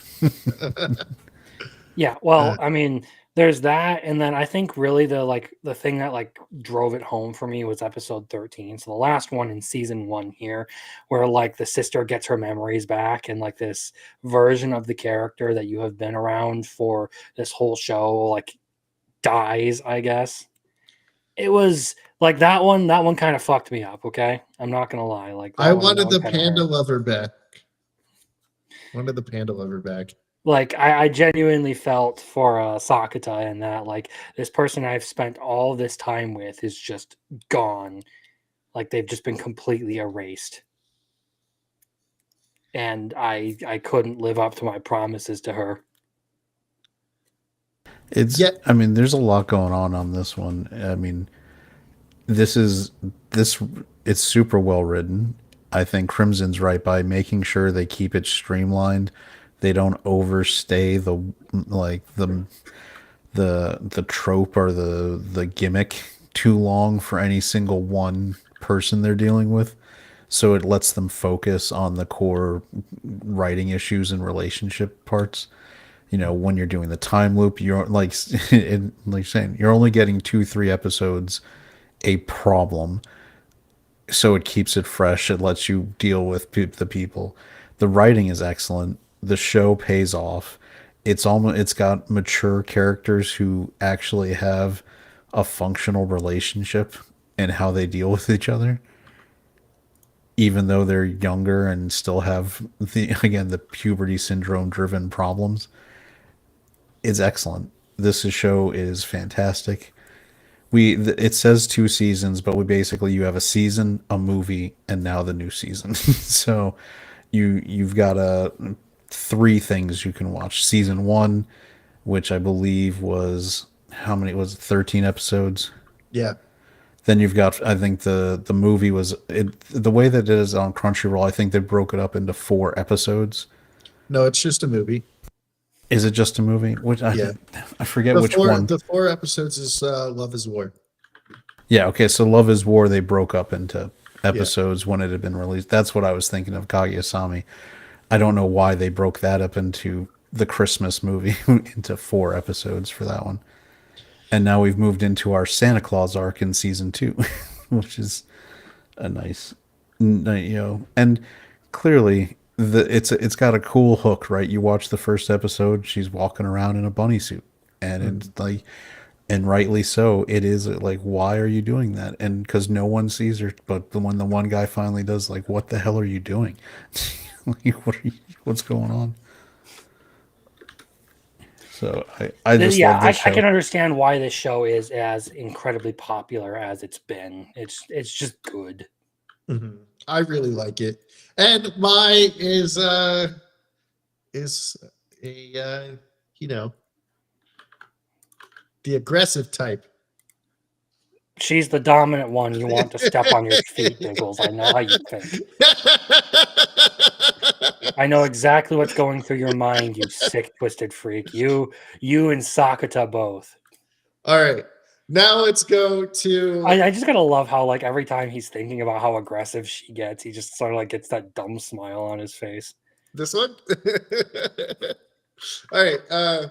Yeah, well, I mean, there's that, and then I think really the thing that like drove it home for me was episode 13. So the last one in season 1 here, where like the sister gets her memories back and like this version of the character that you have been around for this whole show like dies, I guess. It was like that one kind of fucked me up, okay? I'm not gonna lie. Like I that wanted one the kind of panda hurt. lover back. Wanted the panda lover back. Like I genuinely felt for Sakata and that like this person I've spent all this time with is just gone. Like they've just been completely erased. And I couldn't live up to my promises to her. Yeah, I mean, there's a lot going on this one. I mean, this is this it's super well written. I think Crimson's right by making sure they keep it streamlined. They don't overstay like the trope or the gimmick too long for any single one person they're dealing with. So it lets them focus on the core writing issues and relationship parts. When you're doing the time loop, you're like saying you're only getting 2-3 episodes a problem, so it keeps it fresh. It lets you deal with the people. The writing is excellent. The show pays off. It's got mature characters who actually have a functional relationship and how they deal with each other, even though they're younger and still have the puberty syndrome driven problems. It's excellent. This show is fantastic. It says 2 seasons, but you have a season, a movie, and now the new season. So you've got 3 things you can watch. Season 1, which I believe was, how many was it, 13 episodes. yeah. Then you've got, I think the movie was the way that it is on Crunchyroll. I think they broke it up into 4 episodes. No, it's just a movie. Is it just a movie? Yeah. I forget The which four one. the 4 episodes is Love is War. Yeah, okay, so Love is War they broke up into Yeah. episodes when it had been released. That's what I was thinking of, Kaguya-sama. I don't know why they broke that up into the Christmas movie into 4 episodes for that one. And now we've moved into our Santa Claus arc in season 2, which is a nice, and clearly it's got a cool hook, right? You watch the first episode, she's walking around in a bunny suit, and it's Mhm. like, and rightly so. It is like, why are you doing that? And because no one sees her, but when the one guy finally does, like, what the hell are you doing? Like, what's going on? So I just Yeah, love I this can show. understand why this show is as incredibly popular as it's been. It's just good. Mhm. I really like it. And my is a you know, the aggressive type. She's the dominant one. You want to step on your feet, Biggles. I know how you think. I know exactly what's going through your mind, you sick, twisted freak. You and Sakata both. All right. Now let's go to I just gotta love how like every time he's thinking about how aggressive she gets, he just sort of like gets that dumb smile on his face. this one. All right.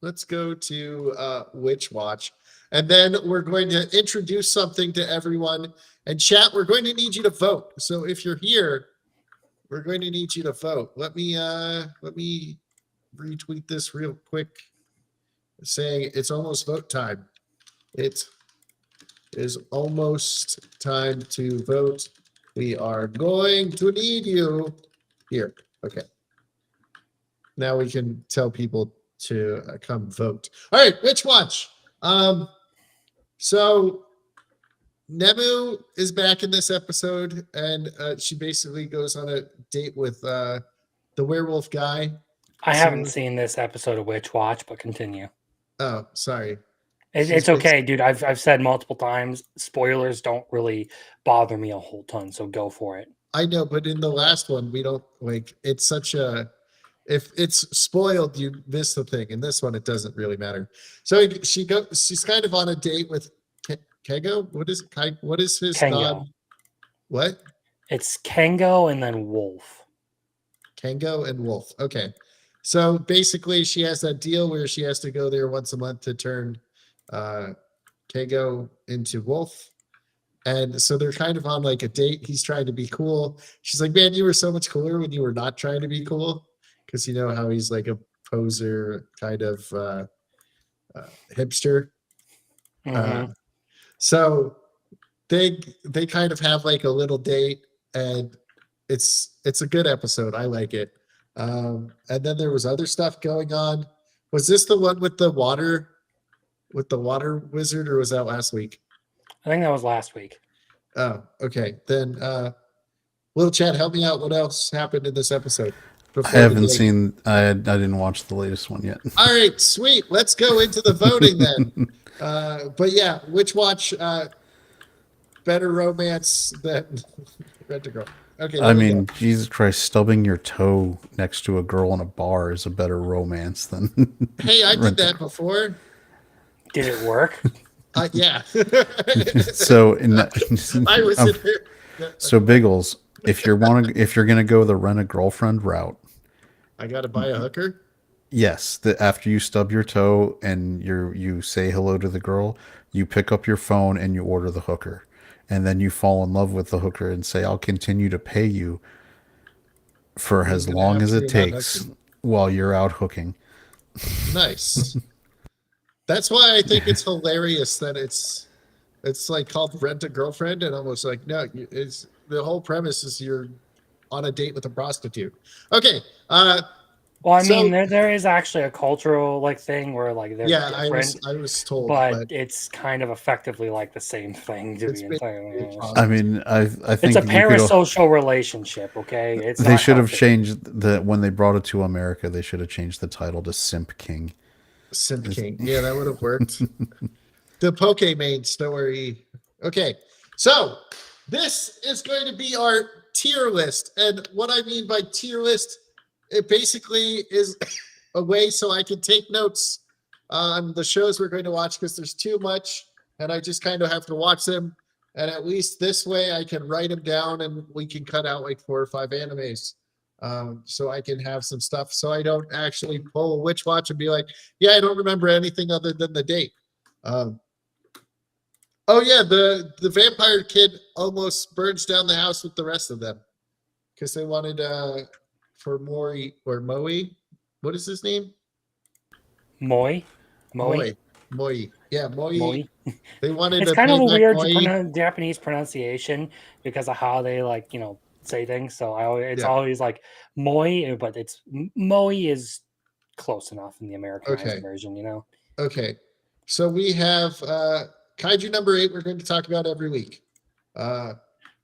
Let's go to Witch Watch. And then we're going to introduce something to everyone. And chat, we're going to need you to vote. So if you're here, we're going to need you to vote. Let me retweet this real quick, saying it's almost vote time. It is almost time to vote. We are going to need you here. Okay. Now we can tell people to come vote. All right, Witch Watch. So Nemu is back in this episode, and she basically goes on a date with the werewolf guy. I So- haven't seen this episode of Witch Watch, but continue. Oh, sorry. It's okay, dude. I've said multiple times, spoilers don't really bother me a whole ton, so go for it. I know, but in the last one, we don't like. It's such a. If it's spoiled, you miss the thing. In this one, it doesn't really matter. So she's kind of on a date with Kego. What is his Kengo. god? What? It's Kengo and then Wolf. Kengo and Wolf. Okay. So basically, she has that deal where she has to go there once a month to turn Kengo into Wolf. And so they're kind of on like a date. He's trying to be cool. She's like, man, you were so much cooler when you were not trying to be cool. Because you know how he's like a poser kind of hipster. Mhm. So they kind of have like a little date, and it's a good episode. I like it. And then there was other stuff going on. Was this the one with the water wizard, or was that last week? I think that was last week. Oh, okay. Then Little Chad, help me out. What else happened in this episode? I haven't seen. I didn't watch the latest one yet. All right, sweet. Let's go into the voting then. But yeah, Witch Watch, better romance than Rent a Girl. Okay. I mean, Jesus Christ, stubbing your toe next to a girl in a bar is a better romance than. Hey, I did that before. Did it work? Yeah. So I was in there. So Biggles, if you're gonna go the rent a girlfriend route, I gotta buy a hooker. yes, after you stub your toe and you say hello to the girl, you pick up your phone and you order the hooker, and then you fall in love with the hooker and say, "I'll continue to pay you for as long as it takes while you're out hooking." Nice. That's why I think it's hilarious that it's like called Rent a Girlfriend, and almost like no, it's the whole premise is you're on a date with a prostitute. Okay. Well, I So- mean, there is actually a cultural like thing where like they're Yeah, different, I was told, but it's kind of effectively like the same thing. To It's be been- entirely honest. I mean, I think It's a you could- parasocial relationship. Okay, it's They not should have healthy. changed when they brought it to America. They should have changed the title to Simp King. Simp King. Yeah, that would have worked. The Pokemon story. Okay, so this is going to be our tier list, and what I mean by tier list, it basically is a way so I can take notes on the shows we're going to watch because there's too much, and I just kind of have to watch them. And at least this way, I can write them down, and we can cut out like 4 or 5 animes. So I can have some stuff, so I don't actually pull a Witch Watch and be like, yeah, I don't remember anything other than the date. Oh yeah, the vampire kid almost burns down the house with the rest of them because they wanted for Mori or Moe. What is his name? Moi. Yeah, Moi. Moi. They wanted It's to kind of pay a back weird Moi. Japanese pronunciation because of how they like say things. So it's Yeah. always like Moi, but it's Moi is close enough in the Americanized Okay. version. Okay, so we have Kaiju number 8. We're going to talk about every week.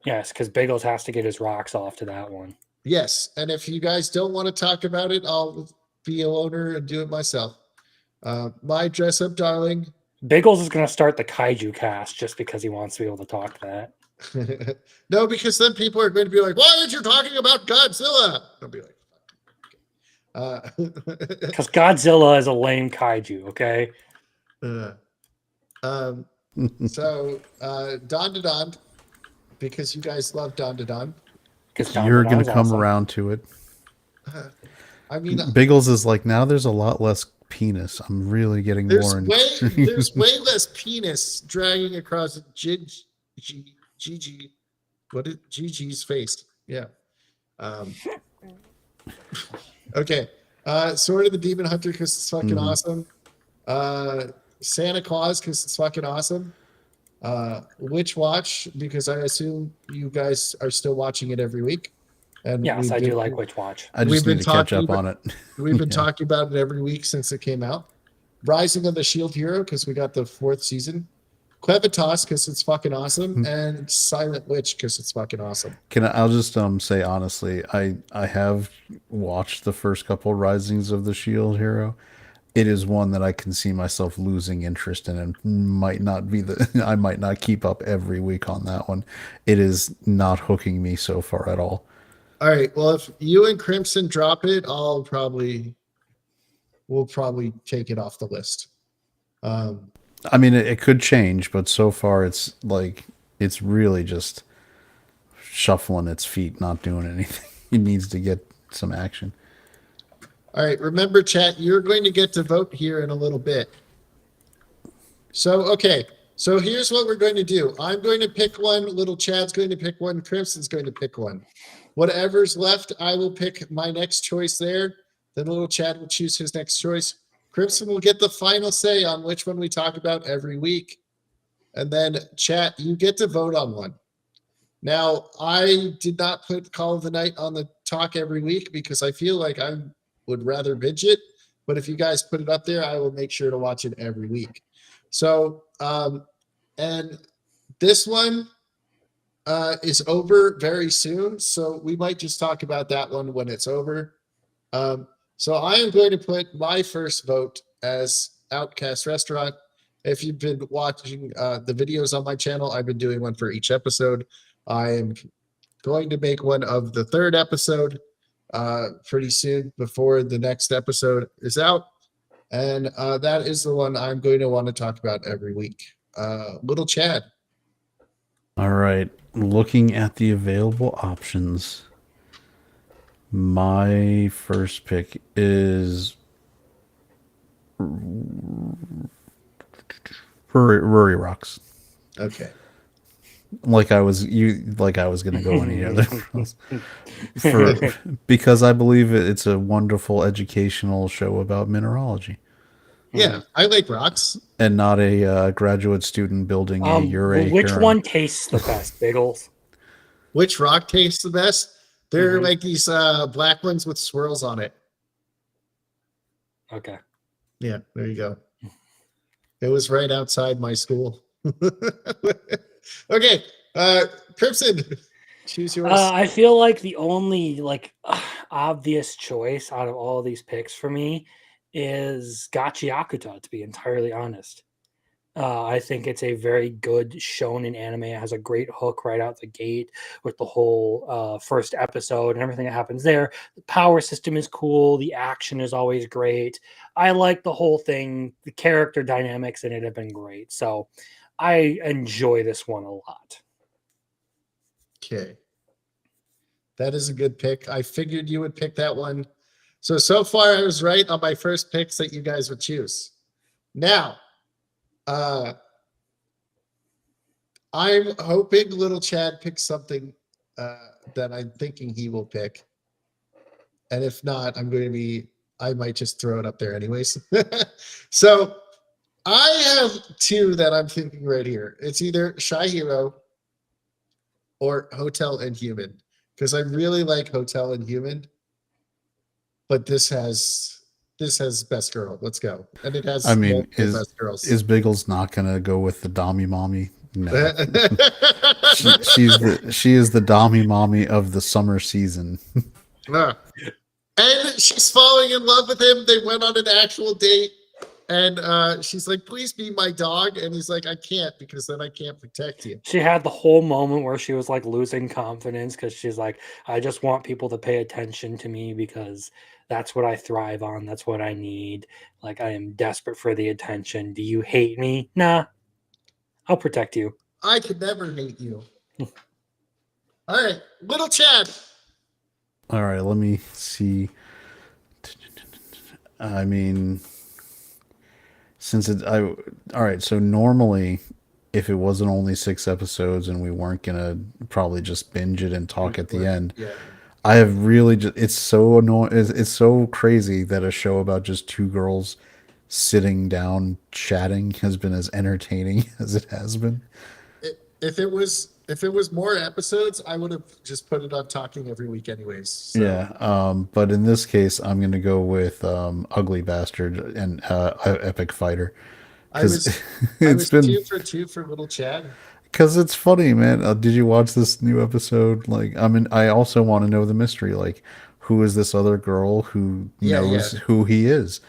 Yes, because Biggles has to get his rocks off to that one. Yes, and if you guys don't want to talk about it, I'll be a loner and do it myself. My dress up darling. Biggles is going to start the Kaiju cast just because he wants to be able to talk that. No, because then people are going to be like, "Why aren't you talking about Godzilla?" I'll be like, Because Godzilla is a lame kaiju, okay? uh, um, so Don to Don, because you guys love Don to Don. Because You're gonna Don's come awesome. around to it. I mean, Biggles is like, now there's a lot less penis. I'm really getting there's more in. there's way less penis dragging across Gigi, what is Gigi's face? Yeah. Um, okay. Sword of the Demon Hunter because it's fucking Mhm. awesome. Santa Claus because it's fucking awesome. Witch Watch because I assume you guys are still watching it every week, and Yes, I do like Witch Watch. I we've just been need to catch talking up on it. we've been Yeah. talking about it every week since it came out. Rising of the Shield Hero because we got the 4th season. Clevitas because it's fucking awesome, and Silent Witch because it's fucking awesome. I'll just say honestly, I have watched the first couple Risings of the Shield Hero. It is one that I can see myself losing interest in, and might not be the I might not keep up every week on that one. It is not hooking me so far at all. All right. Well, if you and Crimson drop it, we'll probably take it off the list. I mean, it could change, but so far it's like it's really just shuffling its feet, not doing anything. It needs to get some action. All right. Remember, chat, you're going to get to vote here in a little bit. So, okay. So here's what we're going to do. I'm going to pick one. Little Chad's going to pick one. Crimson's going to pick one. Whatever's left, I will pick my next choice there. Then little Chad will choose his next choice. Crimson will get the final say on which one we talk about every week. And then, chat, you get to vote on one. Now, I did not put Call of the Night on the talk every week because I feel like I would rather binge it. But if you guys put it up there, I will make sure to watch it every week. So, and this one is over very soon. So we might just talk about that one when it's over. So I am going to put my first vote as Outcast Restaurant. If you've been watching the videos on my channel, I've been doing one for each episode. I am going to make one of the 3rd episode pretty soon before the next episode is out. And that is the one I'm going to want to talk about every week. Little Chad. All right, looking at the available options, my first pick is Rory Rocks. Okay. Like I was gonna go any other because I believe it's a wonderful educational show about mineralogy. Yeah, I like rocks. And not a graduate student building a Ure Which harem. one tastes the best, Biggles? Which rock tastes the best? They're Mhm. like these black ones with swirls on it. Okay. Yeah, there you go. It was right outside my school. Okay, Crimson, choose yours. I feel like the only obvious choice out of all these picks for me is Gachiakuta, to be entirely honest. I think it's a very good shonen anime. It has a great hook right out the gate with the whole first episode and everything that happens there. The power system is cool. The action is always great. I like the whole thing. The character dynamics in it have been great. So I enjoy this one a lot. Okay. That is a good pick. I figured you would pick that one. So far I was right on my first picks that you guys would choose. Now, I'm hoping little Chad picks something that I'm thinking he will pick. And if not, I might just throw it up there anyways. So I have 2 that I'm thinking right here. It's either Shy Hero or Hotel Inhuman. Because I really like Hotel Inhuman. But this has Best Girl. Let's go. And it has multiple Best Girls. Is Biggles not gonna go with the Dommy Mommy? No. she is the Dommy Mommy of the summer season. And she's falling in love with him. They went on an actual date. And she's like, please be my dog. And he's like, I can't, because then I can't protect you. She had the whole moment where she was like losing confidence because she's like, I just want people to pay attention to me because that's what I thrive on. That's what I need. Like, I am desperate for the attention. Do you hate me? Nah, I'll protect you. I could never hate you. All right, little Chad. All right, let me see. I mean, since it, I, all right, so normally, if it wasn't only 6 episodes and we weren't gonna probably just binge it and talk at the end, Yeah. I have really just, it's so annoying. It's so crazy that a show about just two girls sitting down chatting has been as entertaining as it has been. If it was more episodes, I would have just put it on talking every week anyways. So. Yeah, but in this case, I'm gonna go with Ugly Bastard and Epic Fighter I because was it's been 2 for 2 for little Chad. because it's funny, man. Did you watch this new episode? Like, I mean, I also want to know the mystery. Like, who is this other girl who Yeah, knows yeah. who he is?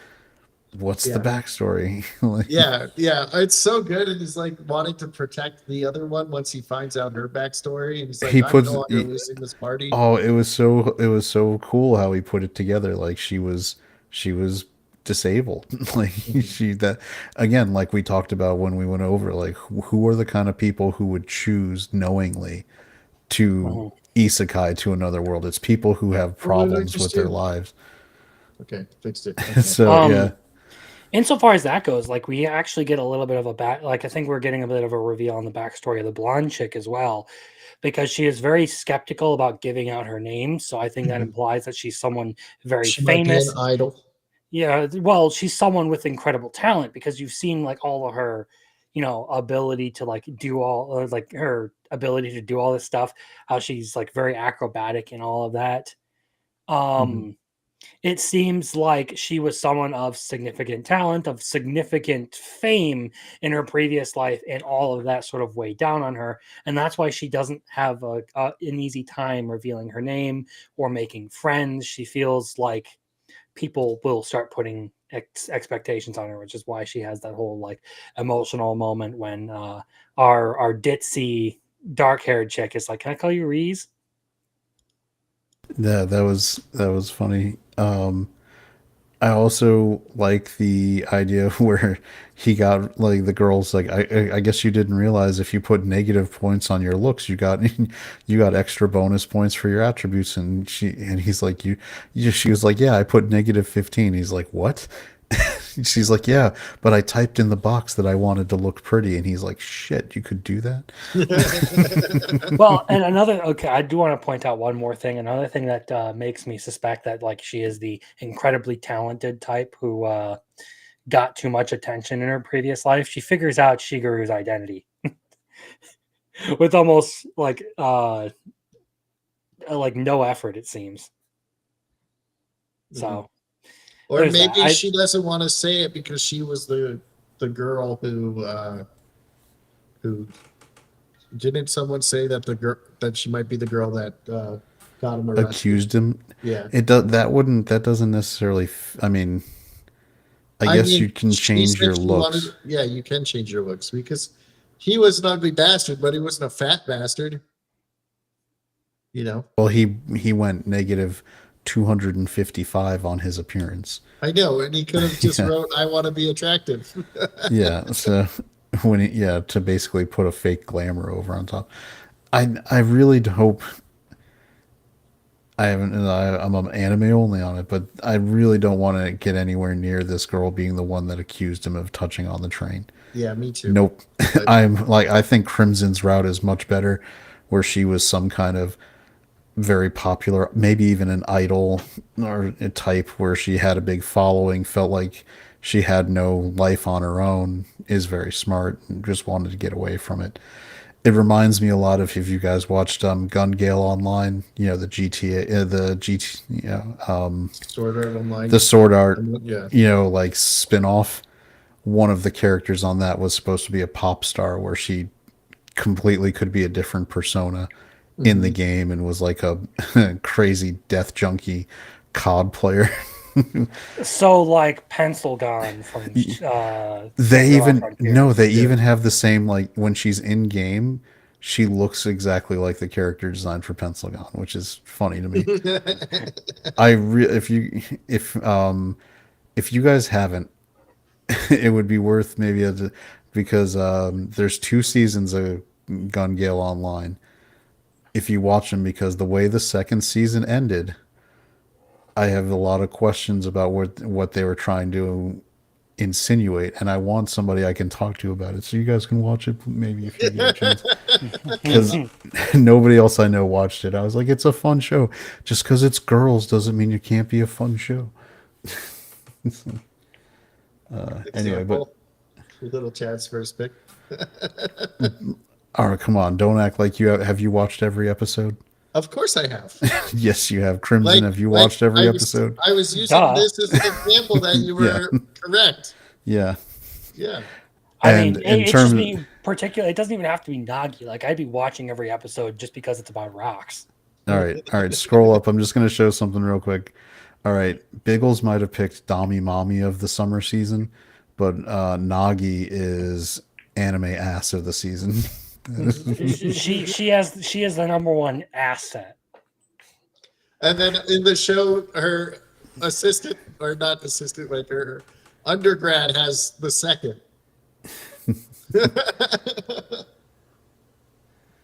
What's the Yeah. backstory? Like, Yeah, it's so good. And he's like wanting to protect the other one once he finds out her backstory. And he's like, he I'm puts. no longer losing this party. Oh, it was so cool how he put it together. Like she was disabled. Like she that again, like we talked about when we went over, like who are the kind of people who would choose knowingly to Mhm. isekai to another world? It's people who have What did I problems just with their do? lives. Okay, fixed it. Okay. So yeah. Insofar as that goes, like we actually get a little bit of a back. Like I think we're getting a bit of a reveal on the backstory of the blonde chick as well, because she is very skeptical about giving out her name. So I think that Mhm. implies that she's someone very She might be an famous. idol. Yeah, well, she's someone with incredible talent because you've seen like all of her, ability to like do all, or like her ability to do all this stuff. How she's like very acrobatic and all of that. Mhm. Um, it seems like she was someone of significant talent, of significant fame in her previous life, and all of that sort of weighed down on her. And that's why she doesn't have an easy time revealing her name or making friends. She feels like people will start putting expectations on her, which is why she has that whole like emotional moment when our ditzy dark haired chick is like, "Can I call you Reese?" Yeah, that was funny. I also like the idea where he got like the girls like I guess you didn't realize if you put negative points on your looks you got you got extra bonus points for your attributes and he's like she was like yeah I put negative 15. He's like what? She's like yeah but I typed in the box that I wanted to look pretty and he's like shit you could do that. Well, and okay, I do want to point out one more thing. Another thing that makes me suspect that like she is the incredibly talented type who got too much attention in her previous life. She figures out Shigeru's identity with almost like no effort, it seems. So Or there's that. maybe she doesn't want to say it because she was the girl who didn't someone say that the girl that she might be the girl that got him arrested. Accused him. Yeah. It does that doesn't necessarily I mean I I guess mean, you can she change said your she wanted. looks. Yeah, you can change your looks because he was an ugly bastard, but he wasn't a fat bastard. You know. Well, he went negative 255 on his appearance. I know, and he could have just Yeah. wrote, "I want to be attractive." Yeah, so to basically put a fake glamour over on top. I really hope I haven't I'm an anime only on it, but I really don't want to get anywhere near this girl being the one that accused him of touching on the train. Yeah, me too. Nope. But I'm like I think Crimson's route is much better where she was some kind of very popular, maybe even an idol or a type where she had a big following, felt like she had no life on her own, is very smart, and just wanted to get away from it. It reminds me a lot of if you guys watched Gun Gale Online, you know, the GTA, the GT, Sword Art Online. the Sword Art, Yeah. you know, like spin off. One of the characters on that was supposed to be a pop star where she completely could be a different persona in the game and was like a crazy death junkie COD player. So like Pencil Gone from They Can't Go Off even Frontier. no, they Yeah. even have the same, like when she's in game, she looks exactly like the character design for Pencil Gone, which is funny to me. If you if you guys haven't, it would be worth maybe because there's 2 seasons of Gun Gale Online. If you watch them, because the way the second season ended, I have a lot of questions about what they were trying to insinuate, and I want somebody I can talk to about it. So you guys can watch it maybe if you get a chance. Because nobody else I know watched it. I was like, it's a fun show. Just because it's girls doesn't mean it can't be a fun show. Anyway, but Example, little Chad's first pick. all right, come on, don't act like you have you watched every episode? Of course I have. Yes, you have. Crimson, Like, have you watched every episode? I was using Duh. this as an example that you Yeah, were correct. yeah. Yeah. I And mean, in it's just terms, being particular. It doesn't even have to be Nagi. Like I'd be watching every episode just because it's about rocks. all right, scroll up. I'm just gonna show something real quick. All right, Biggles might have picked Dami Mommy of the summer season, but Nagi is anime ass of the season. She has the number one asset. And then in the show, her assistant, or not assistant, like her undergrad has the second.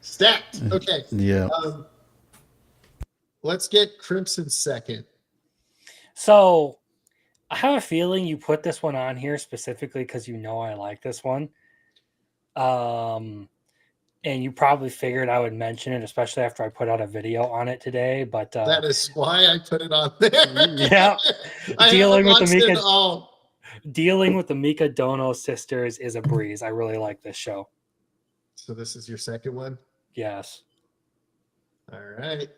Stacked. Okay. Yeah. Let's get Crimson second. So I have a feeling you put this one on here specifically because you know I like this one. And you probably figured I would mention it, especially after I put out a video on it today. But That is why I put it on there. yeah, I dealing haven't with the watched it Mika, all. dealing with the Mika Dono sisters is a breeze. I really like this show. So this is your second one? Yes. All right.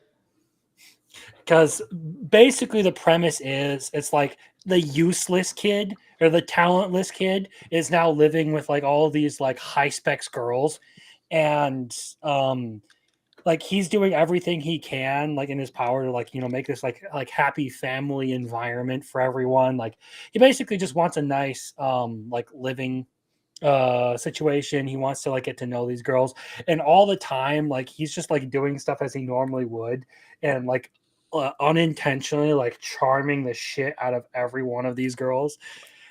Because basically the premise is it's like the useless kid or the talentless kid is now living with like all these like high specs girls, and like he's doing everything he can like in his power to like, you know, make this like happy family environment for everyone. Like he basically just wants a nice like living situation. He wants to like get to know these girls, and all the time like he's just like doing stuff as he normally would, and like unintentionally like charming the shit out of every one of these girls.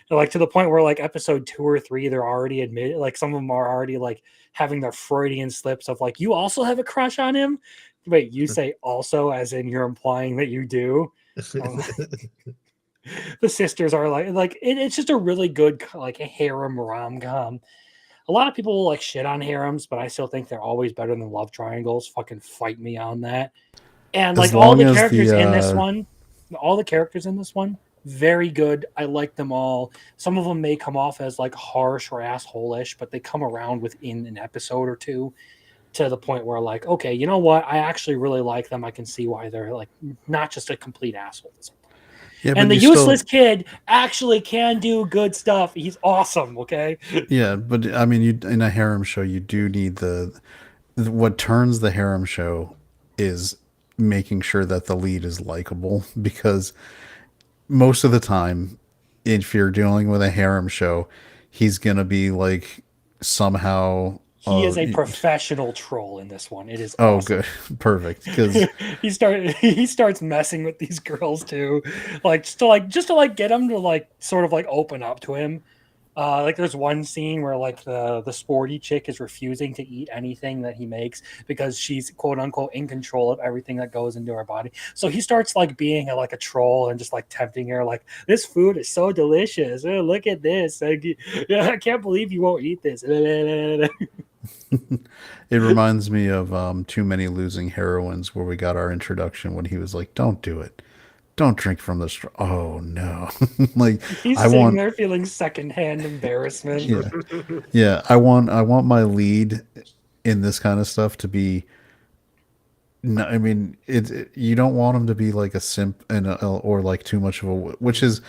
And, like to the point where like episode 2 or 3 they're already admitted, like some of them are already like having their Freudian slips of like, you also have a crush on him. Wait, you say also as in you're implying that you do. The sisters are like it's just a really good like a harem rom-com. A lot of people will like shit on harems, but I still think they're always better than love triangles. Fucking fight me on that. And As like all long the as characters the in this one, all the characters in this one, very good. I like them all. Some of them may come off as like harsh or asshole-ish, but they come around within an episode or two to the point where like, okay, you know what? I actually really like them. I can see why they're like not just a complete asshole. yeah, And but the you useless still kid actually can do good stuff. He's awesome. Okay. yeah, but I mean, you in a harem show, you do need what turns the harem show is making sure that the lead is likable, because most of the time, if you're dealing with a harem show, he's gonna be like somehow. He is a professional troll in this one. It is Oh, awesome. good, perfect. Because He starts messing with these girls too, like just to like get them to like sort of like open up to him. Like there's one scene where like the sporty chick is refusing to eat anything that he makes because she's quote unquote in control of everything that goes into her body. So he starts like being like a troll and just like tempting her, like this food is so delicious. Oh, look at this. I can't believe you won't eat this. it reminds me of Too Many Losing Heroines, where we got our introduction when he was like, "Don't do it, don't drink from the straw." Oh no! Like He's I sitting want, there feeling secondhand embarrassment. yeah, yeah. I want my lead in this kind of stuff to be. No, I mean, you don't want him to be like a simp or like too much of a, which is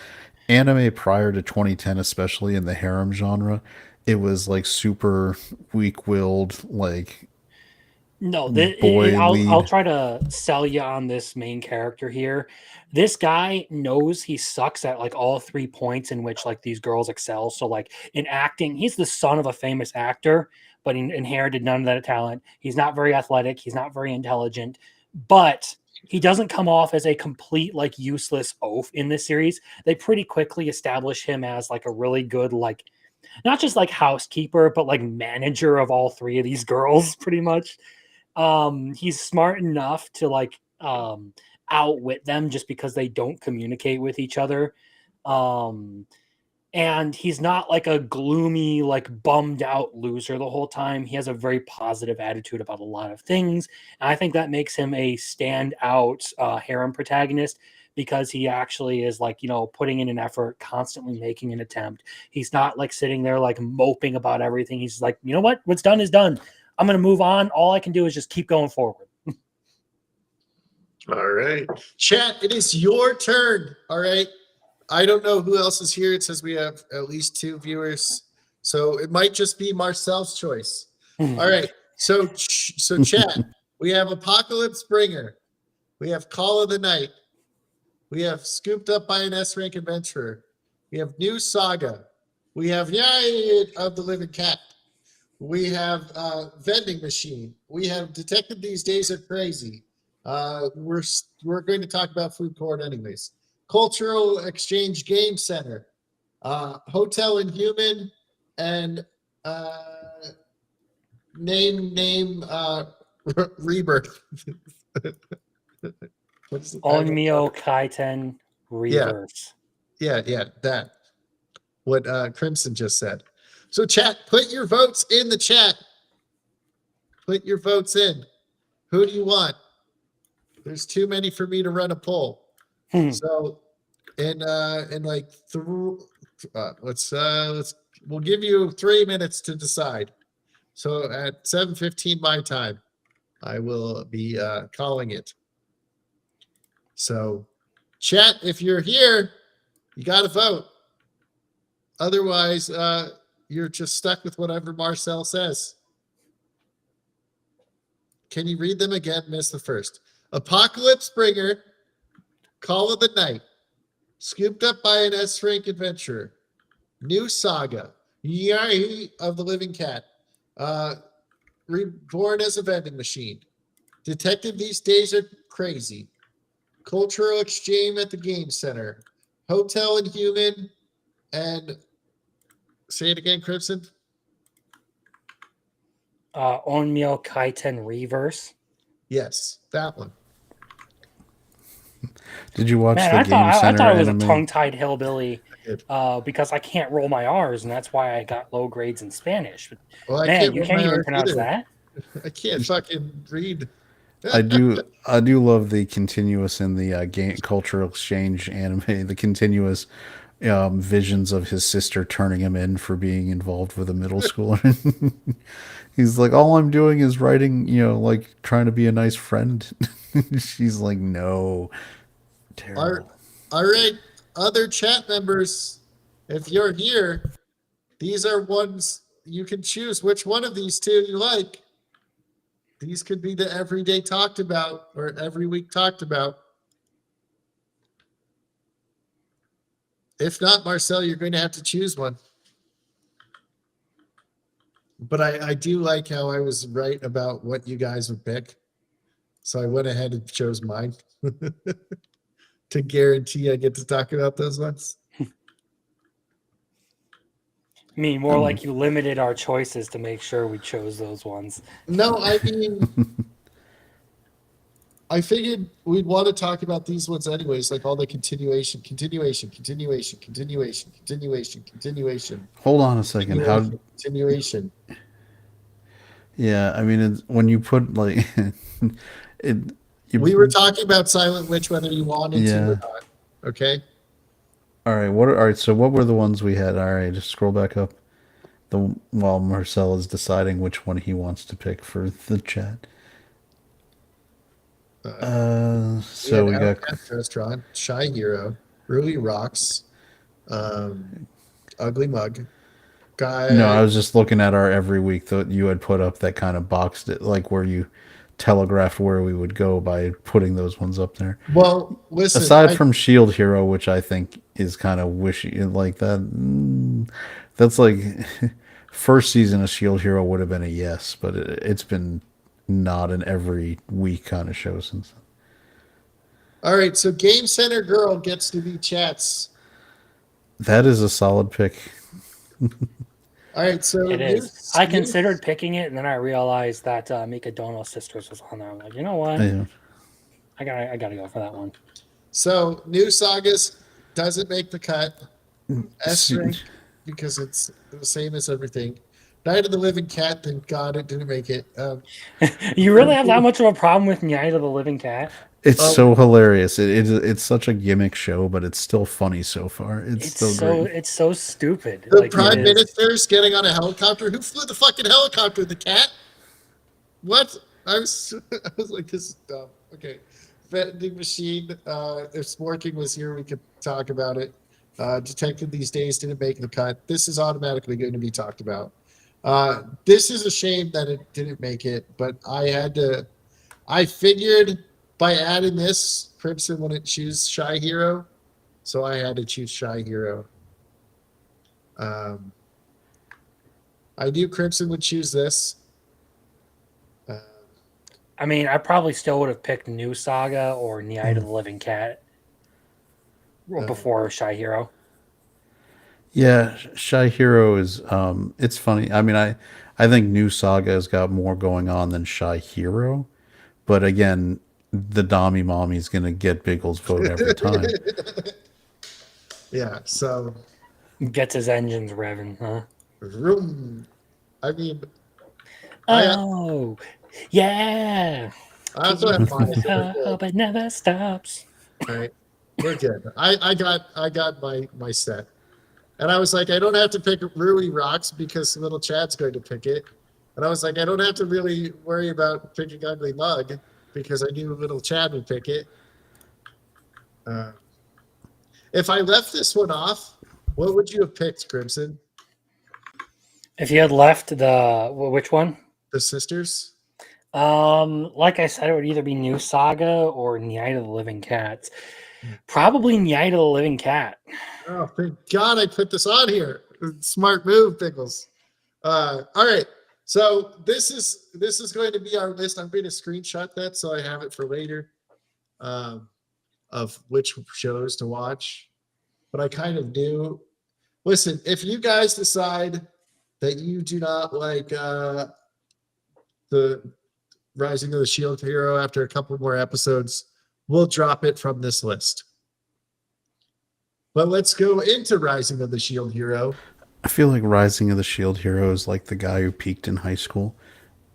anime prior to 2010, especially in the harem genre. It was like super weak-willed, like No, boy I'll lead. try to sell you on this main character here. This guy knows he sucks at like all 3 points in which like these girls excel. So like in acting, he's the son of a famous actor, but he inherited none of that talent. He's not very athletic. He's not very intelligent, but he doesn't come off as a complete like useless oaf in this series. They pretty quickly establish him as like a really good like not just like housekeeper, but like manager of all three of these girls, pretty much. He's smart enough to like outwit them just because they don't communicate with each other. Um, and he's not like a gloomy, like bummed out loser the whole time. He has a very positive attitude about a lot of things. And I think that makes him a standout harem protagonist because he actually is like, putting in an effort, constantly making an attempt. He's not like sitting there like moping about everything. He's like, you know what? What's done is done. I'm going to move on. All I can do is just keep going forward. All right. Chat, it is your turn. All right. I don't know who else is here. It says we have at least 2 viewers. So it might just be Marcel's choice. All right. So chat, we have Apocalypse Bringer. We have Call of the Night. We have Scooped Up by an S-Rank Adventurer. We have New Saga. We have Yay of the Living Cat. We have Vending Machine. We have Detective These Days Are Crazy. We're going to talk about food court anyways. Cultural Exchange Game Center. Hotel Inhuman and name Rebirth. Onmyo Kaiten Reverse. Yeah, that. What Crimson just said. So chat, put your votes in the chat. Put your votes in. Who do you want? There's too many for me to run a poll. So in like we'll give you 3 minutes to decide. So at 7:15 my time, I will be calling it. So chat, if you're here, you got to vote. Otherwise, you're just stuck with whatever Marcel says. Can you read them again? Miss the first. Apocalypse Bringer, Call of the Night, Scooped Up by an S-Rank Adventurer, New Saga, Yai of the Living Cat, Reborn as a Vending Machine, Detective These Days Are Crazy, Cultural Exchange at the Game Center, Hotel Inhuman, and say it again, Crimson. Onmyo Kaiten Reverse. Yes, that one. Did you watch Man, the I Game thought Center it was anime? a tongue-tied hillbilly because I can't roll my R's, and that's why I got low grades in Spanish. But, Well, man, you can't even R's pronounce either. that. I can't fucking read. I do love the continuous in the game cultural exchange anime, the continuous visions of his sister turning him in for being involved with a middle schooler. He's like, all I'm doing is writing, like trying to be a nice friend. She's like, no, terrible. All right, other chat members, if you're here, these are ones you can choose which one of these 2 you like. These could be the everyday talked about or every week talked about. If not, Marcel, you're going to have to choose one. But I do like how I was right about what you guys would pick. So I went ahead and chose mine to guarantee I get to talk about those ones. I mean, more like you limited our choices to make sure we chose those ones. No, I mean, I figured we'd want to talk about these ones anyways, like all the continuation. Hold on a second. Continuation. Yeah, I mean, when you put like we were talking about Silent Witch, whether you wanted to or not. Okay. All right. All right. So what were the ones we had? All right. Just scroll back up. While Marcel is deciding which one he wants to pick for the chat. So we got Restaurant, Shy Hero, Ruby Rocks, Ugly Mug. No, I was just looking at our every week that you had put up that kind of boxed it, like where you telegraphed where we would go by putting those ones up there. Well, listen, Aside from Shield Hero, which I think is kind of wishy like that, that's like first season of Shield Hero would have been a yes, but it's been not an every week kind of show since. all right, so Game Center Girl gets to be Chats. That is a solid pick. All right, so It is. I considered picking it, and then I realized that Mika Dono Sisters was on there. I'm like, you know what? Yeah. I gotta go for that one. So New Sagas doesn't make the cut. S See- rank because it's the same as everything. Night of the Living Cat, thank God it didn't make it. You really have that much of a problem with Night of the Living Cat? It's Oh. so hilarious. It's such a gimmick show, but it's still funny so far. It's It's still so great. it's so stupid. The Like, it Prime is. Minister's getting on a helicopter. Who flew the fucking helicopter? The cat? What? I was like, this is dumb. Okay. Vending machine. If Sporking was here, we could talk about it. Detective these days didn't make the cut. This is automatically going to be talked about. This is a shame that it didn't make it, but I figured by adding this, Crimson wouldn't choose Shy Hero, so I had to choose Shy Hero. I knew Crimson would choose this. I mean, I probably still would have picked New Saga or Night of the Living Cat before Shy Hero. Yeah, Shy Hero is it's funny. I mean, I think New Saga has got more going on than Shy Hero, but again, the Dommy Mommy is going to get Biggles' vote every time. Yeah, so Gets his engines revving, huh? room. I mean, I Oh, yeah. also have mine. Hope it never stops. All right, we're good. I got my set, and I was like, I don't have to pick Rui Rocks because Little Chad's going to pick it, and I was like, I don't have to really worry about picking Ugly Mug because I knew Little Chad would pick it. If I left this one off, what would you have picked, Crimson? If you had left which one? The sisters? Like I said, it would either be New Saga or Night of the Living Cats. Probably Night of the Living Cat. Oh, thank God I put this on here. Smart move, Biggles. All right. So this is going to be our list. I'm going to screenshot that so I have it for later. Of which shows to watch. But I kind of knew. Listen, if you guys decide that you do not like the Rising of the Shield Hero after a couple more episodes, we'll drop it from this list. But let's go into Rising of the Shield Hero. I feel like Rising of the Shield Hero is like the guy who peaked in high school.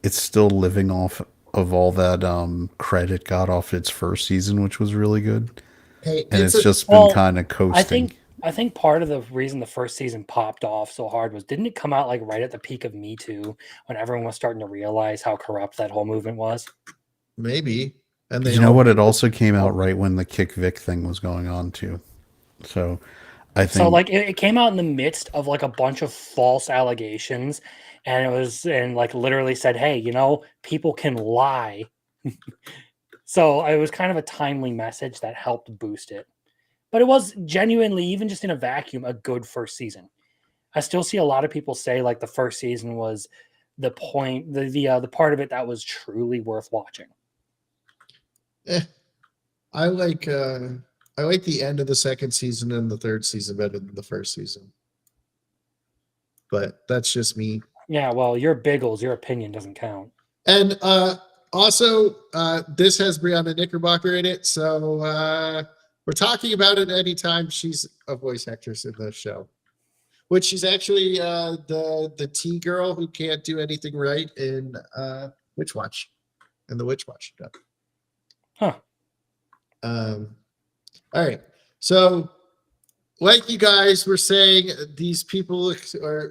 It's still living off of all that credit got off its first season, which was really good. Hey, And it's just been Well, kind of coasting. I think part of the reason the first season popped off so hard was didn't it come out like right at the peak of Me Too when everyone was starting to realize how corrupt that whole movement was? maybe. And they You know what? It also came out right when the Kick Vic thing was going on too. So I think So like it came out in the midst of like a bunch of false allegations, and it was and like literally said, "Hey, you know, people can lie." So it was kind of a timely message that helped boost it. But it was genuinely, even just in a vacuum, a good first season. I still see a lot of people say like the first season was the point, the part of it that was truly worth watching. I like the end of the second season and the third season better than the first season. But that's just me. Yeah, well, you're Biggles. Your opinion doesn't count. And also, this has Brianna Knickerbocker in it, so we're talking about it anytime she's a voice actress in the show. Which she's actually the T girl who can't do anything right in Witch Watch, in the Witch Watch show. Huh. All right. So, like you guys were saying, these people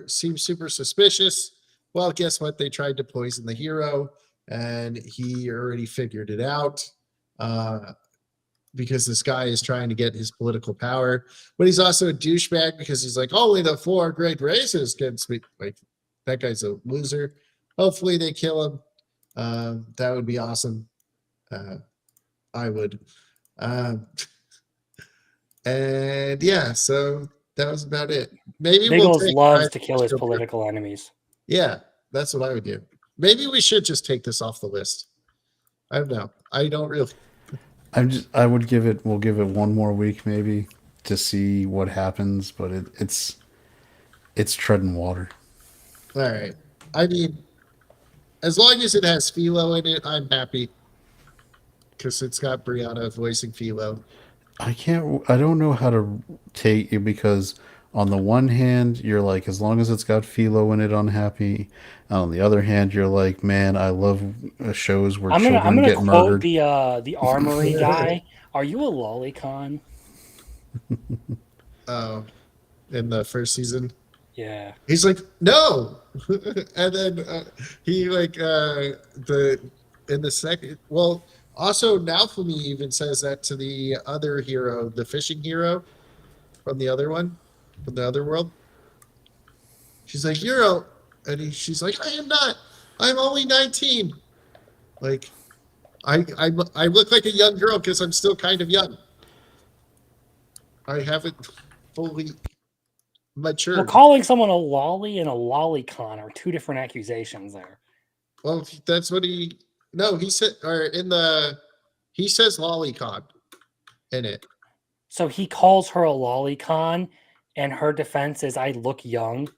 seem super suspicious. Well, guess what? They tried to poison the hero, and he already figured it out because this guy is trying to get his political power. But he's also a douchebag because he's like, only the 4 great races can speak. Like, that guy's a loser. Hopefully, they kill him. That would be awesome. I would. Um, and yeah, so that was about it. Maybe we'll Biggles take loves to kill his political enemies. Yeah, that's what I would do. Maybe we should just take this off the list. I don't know. I don't really. I would give it. We'll give it one more week maybe to see what happens, but it's treading water. All right. I mean, as long as it has Philo in it, I'm happy because it's got Brianna voicing Philo. I can't. I don't know how to take it because on the one hand, you're like, as long as it's got Philo in it, unhappy. On the other hand, you're like, man, I love shows where I'm children gonna get quote murdered. the armory guy. Are you a lolicon? Oh, in the first season, Yeah. he's like, no, and then he like the in the second. Well, also Naofumi even says that to the other hero, the fishing hero from the other one, from the other world. She's like, you're a, she's like, I am not. I'm only 19. Like, I look like a young girl because I'm still kind of young. I haven't fully Well, matured. calling someone a lolly and a lolicon are two different accusations there. Well, that's what he. No, he said, or in the, he says lolicon in it. So he calls her a lolicon, and her defense is, I look young.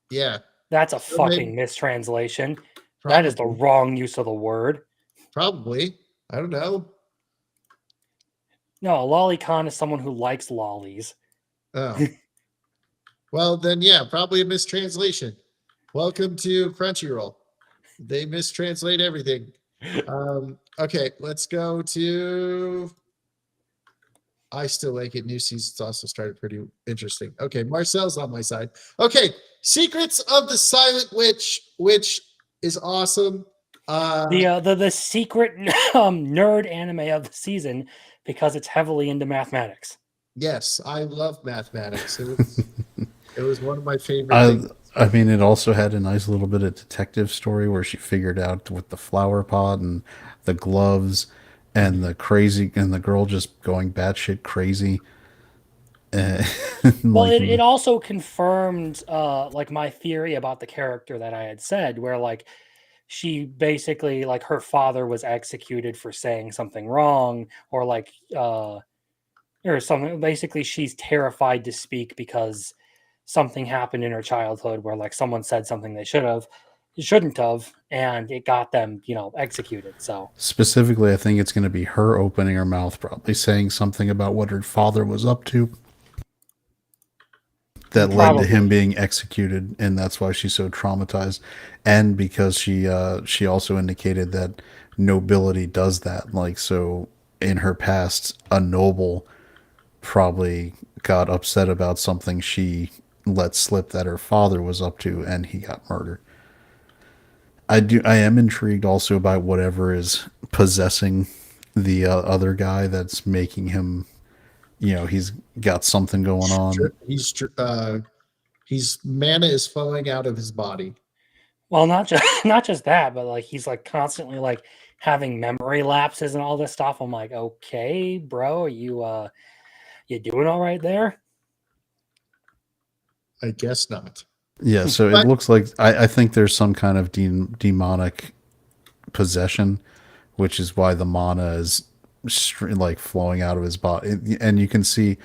Yeah, That's a So maybe- fucking mistranslation. That is the probably. wrong use of the word. Probably. I don't know. No, a lolicon is someone who likes lollies. Oh. Well, then, yeah, probably a mistranslation. Welcome to Crunchyroll. They mistranslate everything. Okay, let's go to. I still like it. New season's also started pretty interesting. Okay, Marcel's on my side. Okay, Secrets of the Silent Witch, which is awesome. The secret nerd anime of the season because it's heavily into mathematics. Yes, I love mathematics. It was one of my favorite I things. I mean, it also had a nice little bit of detective story where she figured out with the flower pot and the gloves and the crazy and the girl just going batshit crazy. Uh, Well, like, it also confirmed like my theory about the character that I had said, where like she basically like her father was executed for saying something wrong, or like or something. Basically, she's terrified to speak because something happened in her childhood where like someone said something they shouldn't have, and it got them, executed. So specifically, I think it's going to be her opening her mouth, probably saying something about what her father was up to that led to him probably. being executed, and that's why she's so traumatized. And because she also indicated that nobility does that. Like, so in her past, a noble probably got upset about something she let slip that her father was up to, and he got murdered. I am intrigued also by whatever is possessing the other guy that's making him. He's got something going on. He's mana is flowing out of his body. Well, not just not just that, but like he's like constantly like having memory lapses and all this stuff. I'm like, okay, bro, you doing all right there? I guess not. Yeah, so it But looks like I think there's some kind of demonic possession, which is why the mana is like flowing out of his body. And you can see,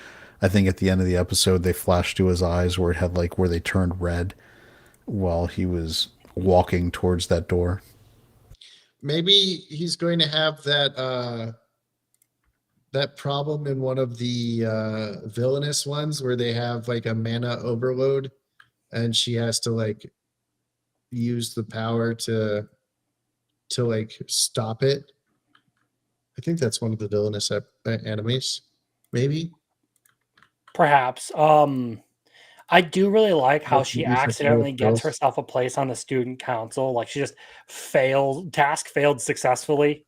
I think at the end of the episode, they flashed to his eyes where it had like where they turned red while he was walking towards that door. maybe he's going to have that problem in one of the villainous ones where they have like a mana overload and she has to like use the power to like stop it. I think that's one of the villainous animes. Maybe. Perhaps. I do really like how Like she use the power of accidentally gets girls. herself a place on the student council. Like she just failed successfully.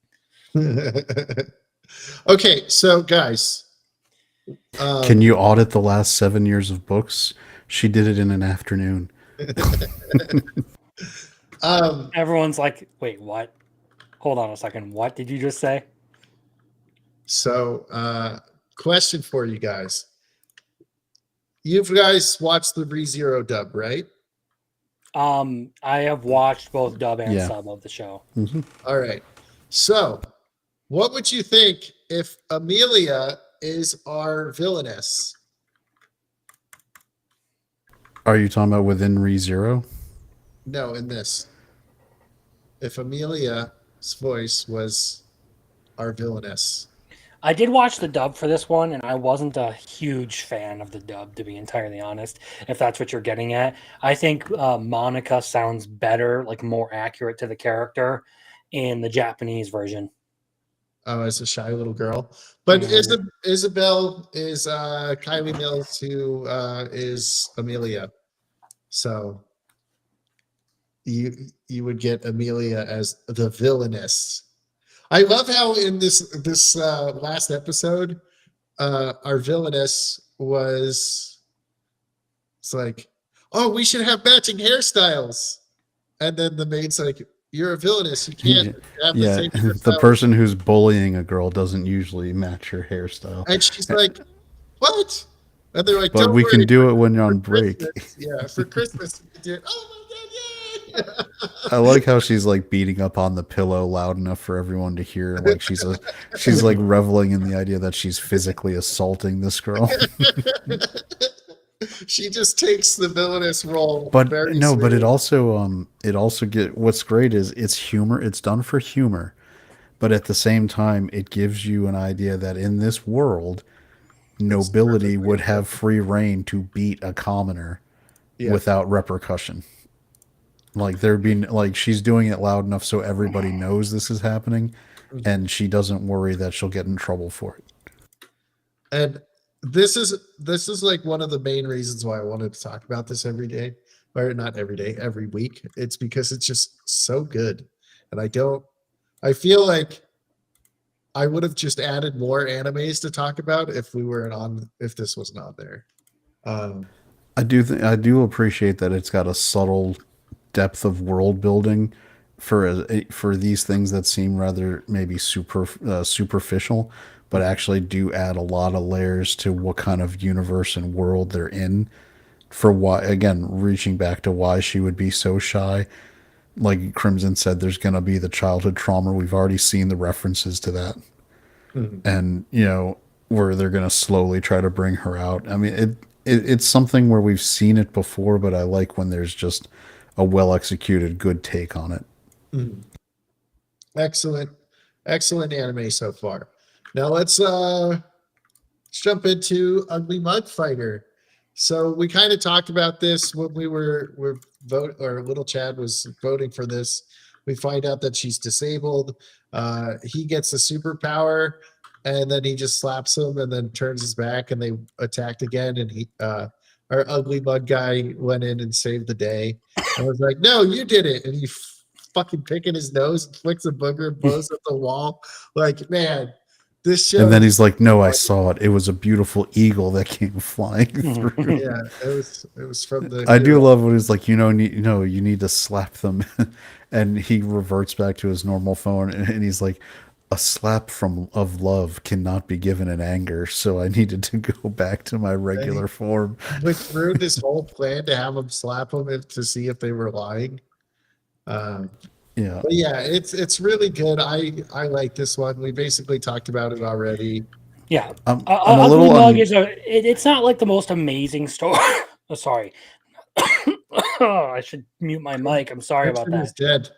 Okay, so guys, Can you audit the last 7 years of books? She did it in an afternoon. Everyone's like, wait, what? Hold on a second. What did you just say? So, question for you guys. You guys watched the ReZero dub, right? I have watched both dub and Yeah. sub of the show. Hmm. All right. So, what would you think if Amelia is our villainess? Are you talking about within ReZero? No, in this. If Amelia's voice was our villainess. I did watch the dub for this one, and I wasn't a huge fan of the dub, to be entirely honest. If that's what you're getting at, I think Monica sounds better, like more accurate to the character in the Japanese version. Oh, as a shy little girl. But Mhm. Isabel is Kylie Mills, who is Amelia. So you would get Amelia as the villainess. I love how in this last episode, our villainess was it's like, oh, we should have matching hairstyles. And then the maid's like, you're a villainess. You can't have the Yeah, same the hairstyle. person who's bullying a girl doesn't usually match her hairstyle. And she's like, what? And they're like, But don't we can worry. do it when you're For on break. Christmas, yeah, for Christmas, we did. Oh my God, yay! I like how she's like beating up on the pillow loud enough for everyone to hear. Like she's like reveling in the idea that she's physically assaulting this girl. She just takes the villainous role But very no, but seriously. it also get what's great is it's humor. It's done for humor, but at the same time, it gives you an idea that in this world, It's nobility perfectly would have acceptable. free reign to beat a commoner Yeah. without repercussion. Like there'd be like she's doing it loud enough so everybody knows this is happening, Mhm. and she doesn't worry that she'll get in trouble for it. And this is like one of the main reasons why I wanted to talk about this every day, or not every day, every week. It's because it's just so good, and I feel like I would have just added more animes to talk about if this wasn't on there. Um, I do appreciate that it's got a subtle depth of world building for these things that seem rather maybe superficial, but actually do add a lot of layers to what kind of universe and world they're in. For why, again, reaching back to why she would be so shy. Like Crimson said, there's going to be the childhood trauma. We've already seen the references to that, mhm. and where they're going to slowly try to bring her out. I mean, it's something where we've seen it before, but I like when there's just a well executed good take on it. Mhm. Excellent, excellent anime so far. Now let's jump into Ugly Mug Fighter. So we kind of talked about this when we were vote or little Chad was voting for this. We find out that she's disabled. He gets a superpower, and then he just slaps him, and then turns his back, and they attacked again. And our ugly mug guy went in and saved the day. And was like, "No, you did it!" And he fucking picking his nose, and flicks a booger, blows up the wall. Like, man, this And show then is he's like, "No, I saw it. It was a beautiful eagle that came flying through." yeah, it was from the I do hero. love when he's like, you need to slap them, and he reverts back to his normal phone, and he's like, a slap from of love cannot be given in anger, so I needed to go back to my And he regular form. went through this whole plan to have him slap him to see if they were lying. Um, Yeah, but yeah, it's really good. I like this one. We basically talked about it already. Yeah, I'm a Ugly little Mug is it's not like the most amazing story. Oh, sorry. Oh, I should mute my mic. I'm sorry about Richard is that. dead.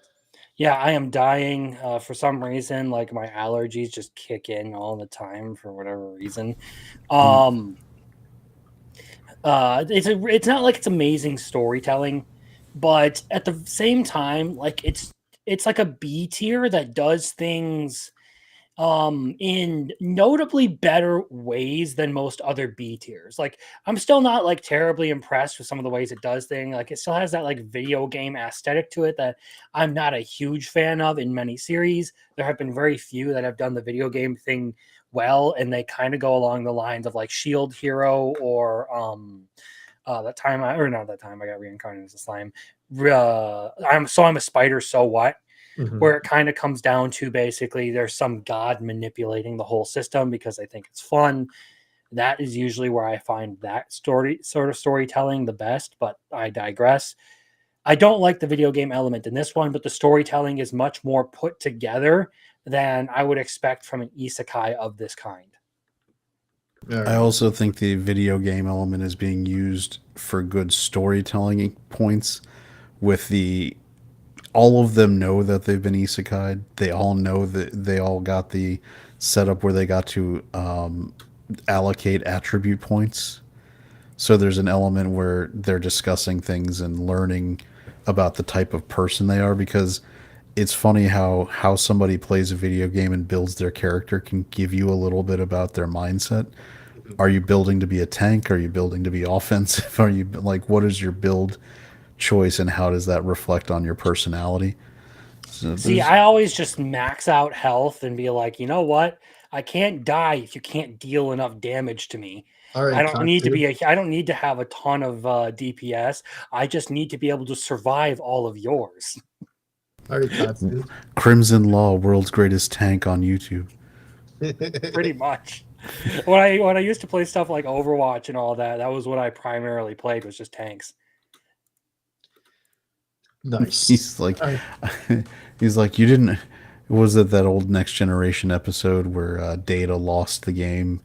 Yeah, I am dying for some reason. Like my allergies just kick in all the time for whatever reason. Um, it's not like it's amazing storytelling, but at the same time, like it's like a B tier that does things in notably better ways than most other B tiers. Like I'm still not like terribly impressed with some of the ways it does things. Like it still has that like video game aesthetic to it that I'm not a huge fan of in many series. There have been very few that have done the video game thing well, and they kind of go along the lines of like Shield Hero or That time I or not that time I got reincarnated as a slime. I'm a spider. So what? Mhm. Where it kind of comes down to basically there's some god manipulating the whole system because they think it's fun. That is usually where I find that storytelling the best. But I digress. I don't like the video game element in this one, but the storytelling is much more put together than I would expect from an isekai of this kind. All I right. also think the video game element is being used for good storytelling points with the all of them know that they've been isekai. They all know that they all got the setup where they got to allocate attribute points. So there's an element where they're discussing things and learning about the type of person they are because it's funny how somebody plays a video game and builds their character can give you a little bit about their mindset. Are you building to be a tank? Are you building to be offensive? Are you like what is your build choice and how does that reflect on your personality? So See, there's I always just max out health and be like, you know what? I can't die if you can't deal enough damage to me. All right, Katsu. I don't need to have a ton of DPS. I just need to be able to survive all of yours. All right, Katsu. Crimson Law, world's greatest tank on YouTube. Pretty much. When I used to play stuff like Overwatch and all that, that was what I primarily played was just tanks. Nice. He's like, All right. he's like, you didn't. Was it that old Next Generation episode where Data lost the game,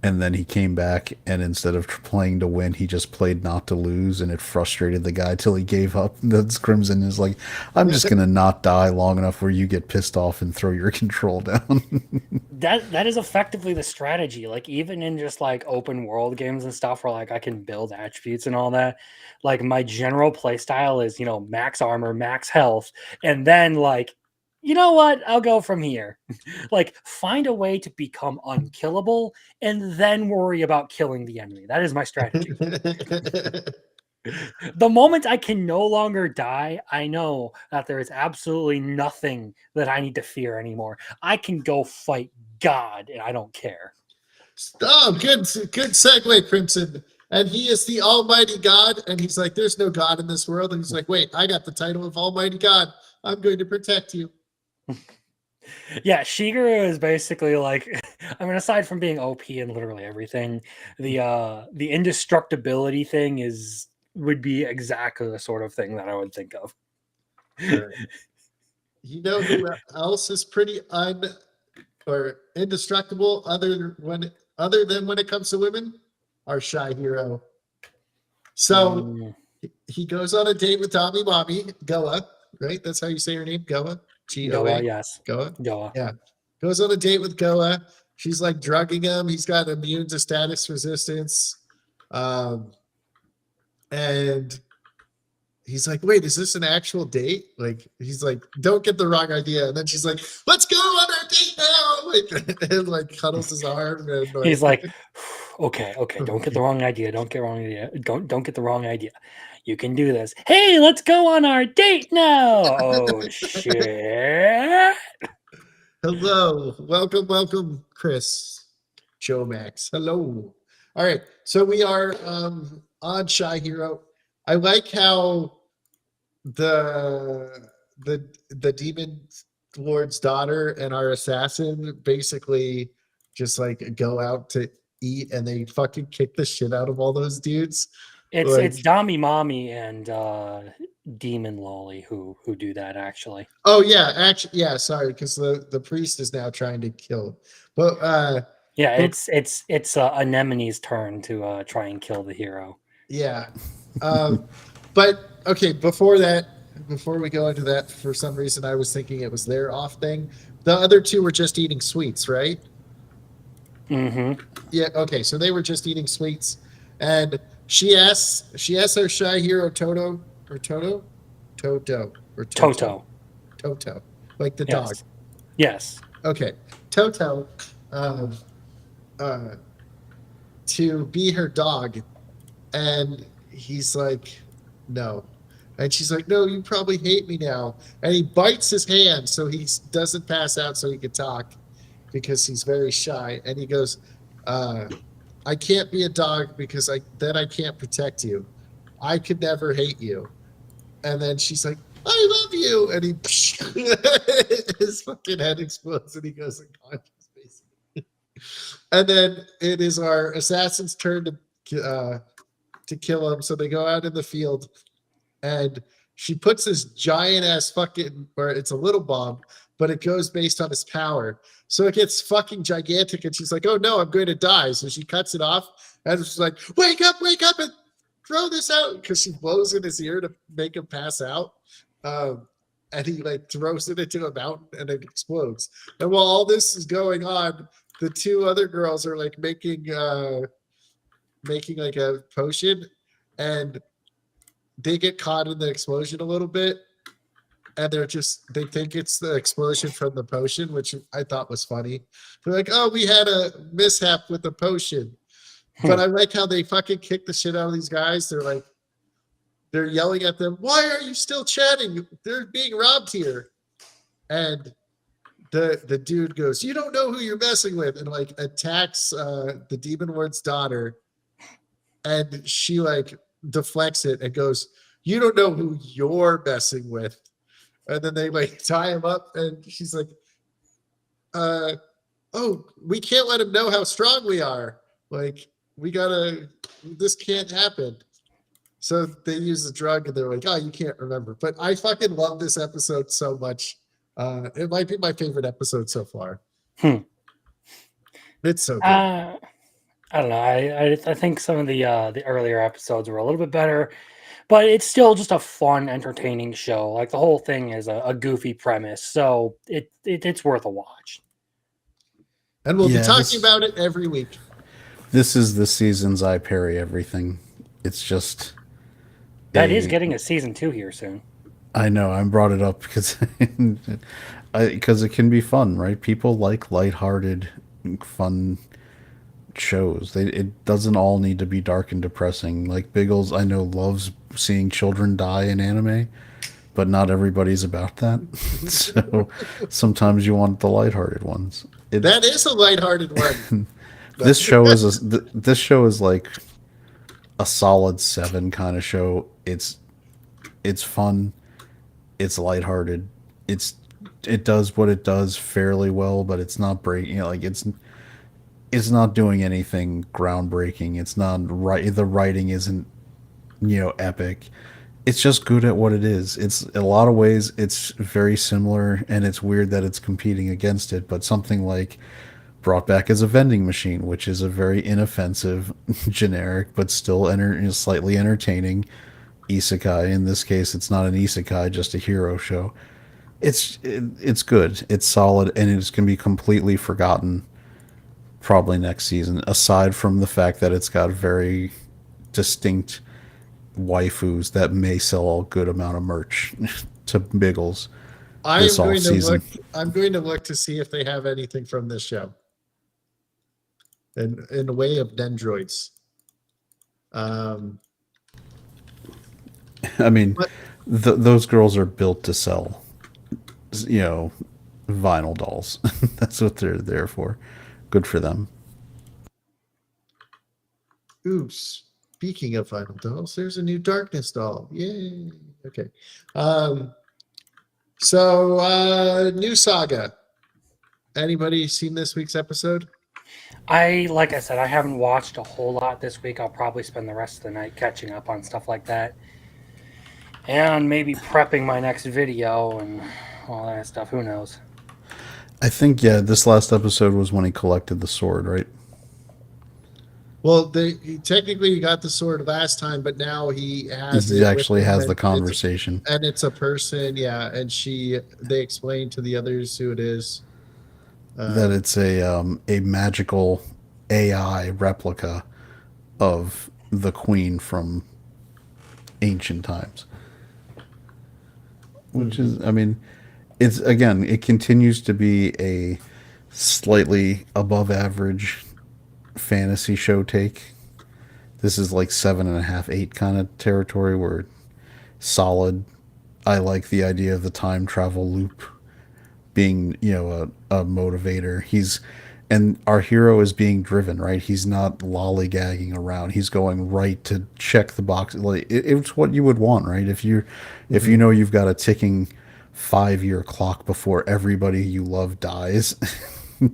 and then he came back, and instead of playing to win, he just played not to lose, and it frustrated the guy till he gave up. That's Crimson is like, I'm just gonna not die long enough where you get pissed off and throw your control down. That is effectively the strategy. Like even in just like open world games and stuff where like I can build attributes and all that. Like my general play style is, max armor, max health, and then like, you know what? I'll go from here. Like find a way to become unkillable and then worry about killing the enemy. That is my strategy. The moment I can no longer die, I know that there is absolutely nothing that I need to fear anymore. I can go fight God and I don't care. Oh, good segue, Crimson. And he is the Almighty God, and he's like, "There's no God in this world." And he's like, "Wait, I got the title of Almighty God. I'm going to protect you." Yeah, Shigeru is basically like I mean, aside from being OP in literally everything, the indestructibility thing would be exactly the sort of thing that I would think of. All right. You know who else is pretty or indestructible other than when it comes to women? Our shy hero. So Mm, he goes on a date with Tommy Mommy, Goa, right? That's how you say her name, Goa? Goa, Goa? yes. Goa? Goa. Yeah. Goes on a date with Goa. She's like drugging him. He's got immune to status resistance. And he's like, wait, is this an actual date? Like, he's like, don't get the wrong idea. And then she's like, let's go on our date now. Like, and like cuddles his arm and like, He's like, okay, don't get the wrong idea. Don't get wrong idea. Don't get the wrong idea. You can do this. Hey, let's go on our date now. Oh shit. hello, welcome, Chris, Joe Max. Hello. All right, so we are on Shy Hero. I like how the demon lord's daughter and our assassin basically just like go out to eat and they fucking kick the shit out of all those dudes. It's Like, Dami Mommy and Demon Lolly who do that actually. oh yeah, actually, yeah, sorry, because the priest is now trying to kill. But Yeah, but it's Anemone's turn to try and kill the hero. yeah. But okay, before that, before we go into that, for some reason I was thinking it was their off thing. The other two were just eating sweets, right? Mm-hmm. Yeah, okay, so they were just eating sweets. And she asks our shy hero Toto or Toto? Toto or Toto. Toto. Like the dog. Yes. Yes. Okay. Toto uh to be her dog. And he's like, no. And she's like, no, you probably hate me now. And he bites his hand so he doesn't pass out so he can talk because he's very shy. And he goes, I can't be a dog because I can't protect you. I could never hate you. And then she's like, I love you. And he his fucking head explodes and he goes unconscious, basically. And then it is our assassin's turn to kill him. So they go out in the field and she puts this giant ass fucking, or it's a little bomb, but it goes based on his power. So it gets fucking gigantic, and she's like, "Oh no, I'm going to die." So she cuts it off, and she's like, wake up, and throw this out," because she blows in his ear to make him pass out. And he like throws it into a mountain, and it explodes. And while all this is going on, the two other girls are like making like a potion, and they get caught in the explosion a little bit, and they think it's the explosion from the potion, which I thought was funny. They're like, "Oh, we had a mishap with the potion." But I like how they fucking kick the shit out of these guys. They're yelling at them, "Why are you still chatting? They're being robbed here." And the dude goes, "You don't know who you're messing with," and like attacks the demon ward's daughter, and she like deflects it and goes, "You don't know who you're messing with." And then they like tie him up, and she's like, "Oh, we can't let him know how strong we are. Like, this can't happen." So they use the drug, and they're like, "Oh, you can't remember." But I fucking love this episode so much. It might be my favorite episode so far. It's so good. I don't know. I think some of the earlier episodes were a little bit better, but it's still just a fun, entertaining show. Like the whole thing is a goofy premise, so it's worth a watch. And we'll be talking about it every week. This is the season's I parry everything. It's just that is getting a season 2 here soon. I know. I brought it up because it can be fun, right? People like lighthearted, fun shows. It doesn't all need to be dark and depressing. Like Biggles, I know loves seeing children die in anime, but not everybody's about that. So sometimes you want the lighthearted ones. That is a lighthearted one. This show is like a solid 7 kind of show. It's fun. It's lighthearted. It does what it does fairly well, but it's not breaking. Like it's not doing anything groundbreaking. It's not right. The writing isn't epic. It's just good at what it is. It's in a lot of ways it's very similar, and it's weird that it's competing against it. But something like Brought Back as a Vending Machine, which is a very inoffensive, generic, but still slightly entertaining isekai. In this case, it's not an isekai, just a hero show. It's good. It's solid, and it's going to be completely forgotten probably next season, aside from the fact that it's got very distinct waifus that may sell a good amount of merch to Biggles this off season. I'm going to look to see if they have anything from this show in the way of dendroids. I mean, those girls are built to sell, vinyl dolls. That's what they're there for. Good for them. Ooh, speaking of vinyl dolls, there's a new Darkness doll. Yay! Okay. So new saga. Anybody seen this week's episode? Like I said, I haven't watched a whole lot this week. I'll probably spend the rest of the night catching up on stuff like that. And maybe prepping my next video and all that stuff. Who knows? I think, this last episode was when he collected the sword, right? Well, he technically got the sword last time, but now he has He actually has the conversation. And it's a person, yeah. And they explain to the others who it is. That it's a magical AI replica of the queen from ancient times. Which is, I mean, it continues to be a slightly above average fantasy show take. This is like 7.5, 8 kind of territory where solid. I like the idea of the time travel loop being, a motivator. and our hero is being driven, right? He's not lollygagging around. He's going right to check the box. Like it's what you would want, right? If you Mhm. know you've got a ticking 5-year clock before everybody you love dies,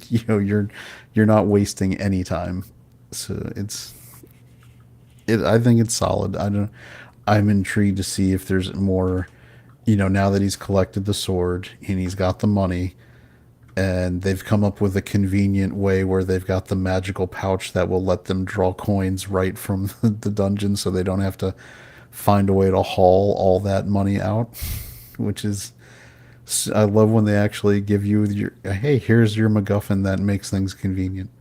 you're not wasting any time. So I think it's solid. I'm intrigued to see if there's more, now that he's collected the sword and he's got the money, and they've come up with a convenient way where they've got the magical pouch that will let them draw coins right from the dungeon, so they don't have to find a way to haul all that money out, which is, I love when they actually give you your, hey, here's your MacGuffin that makes things convenient.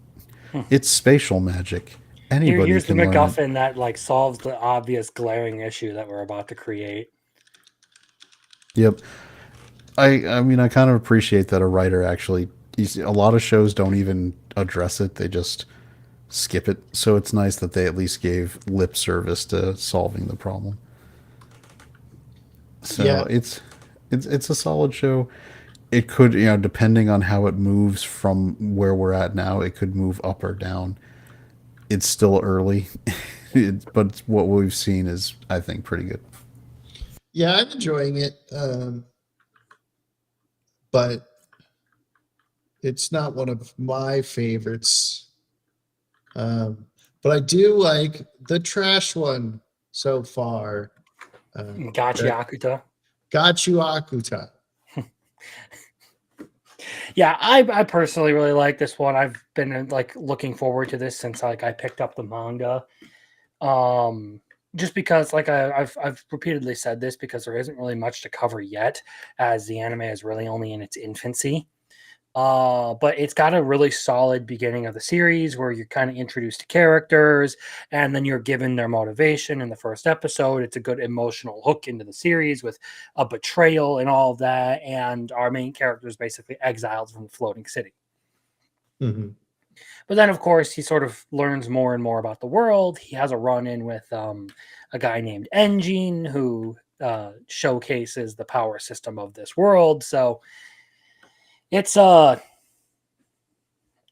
Hmm. It's spatial magic. Anybody Here's the can learn it. MacGuffin that like solves the obvious glaring issue that we're about to create. Yep. I mean, I kind of appreciate that a writer actually, a lot of shows don't even address it. They just skip it. So it's nice that they at least gave lip service to solving the problem. So Yeah. it's a solid show. It could, depending on how it moves from where we're at now, it could move up or down. It's still early, but what we've seen is, I think, pretty good. Yeah, I'm enjoying it. But it's not one of my favorites. But I do like the trash one so far. Gotcha, That Akuta. got you Akuta. Yeah, I personally really like this one. I've been like looking forward to this since like I picked up the manga. Um, just because like I've repeatedly said this because there isn't really much to cover yet, as the anime is really only in its infancy. But it's got a really solid beginning of the series where you're kind of introduced to characters and then you're given their motivation in the first episode. It's a good emotional hook into the series with a betrayal and all of that. And our main character is basically exiled from the floating city. Mhm. But then, of course, he sort of learns more and more about the world. He has a run in with a guy named Engine who showcases the power system of this world. So it's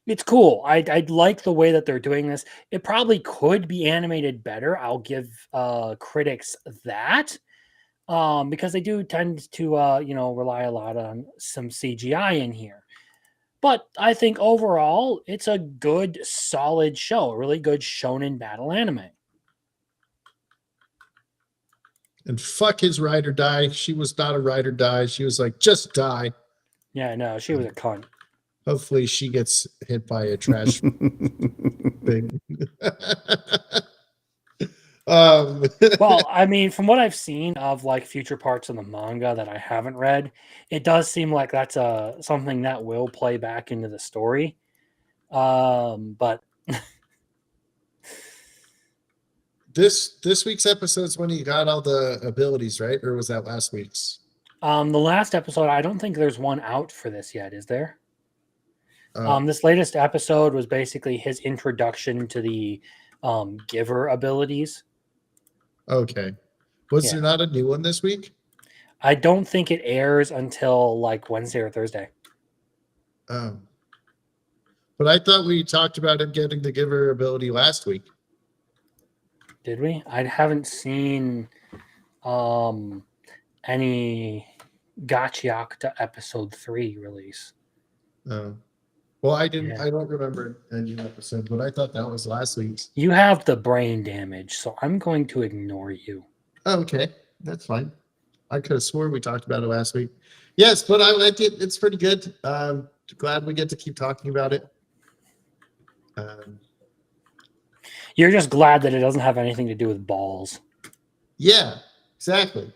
it's cool. I like the way that they're doing this. It probably could be animated better. I'll give critics that because they do tend to rely a lot on some CGI in here. But I think overall, it's a good, solid show. A really good shonen battle anime. And fuck his ride or die. She was not a ride or die. She was like, just die. Yeah, no, she was a cunt. Hopefully she gets hit by a trash thing. um, Well, I mean, from what I've seen of like future parts of the manga that I haven't read, it does seem like that's something that will play back into the story. But this week's episode's when he got all the abilities, right? Or was that last week's? the last episode, I don't think there's one out for this yet, is there? Uh, This latest episode was basically his introduction to the giver abilities. okay. Was Yeah. there not a new one this week? I don't think it airs until like Wednesday or Thursday. Um, but I thought we talked about him getting the giver ability last week. Did we? I haven't seen any Gachiakta episode 3 release. Uh, well, I didn't. Yeah. I don't remember any episode, but I thought that was last week's. You have the brain damage, so I'm going to ignore you. Oh, okay, that's fine. I could have swore we talked about it last week. Yes, but I liked it. It's pretty good. Glad we get to keep talking about it. You're just glad that it doesn't have anything to do with balls. Yeah, exactly.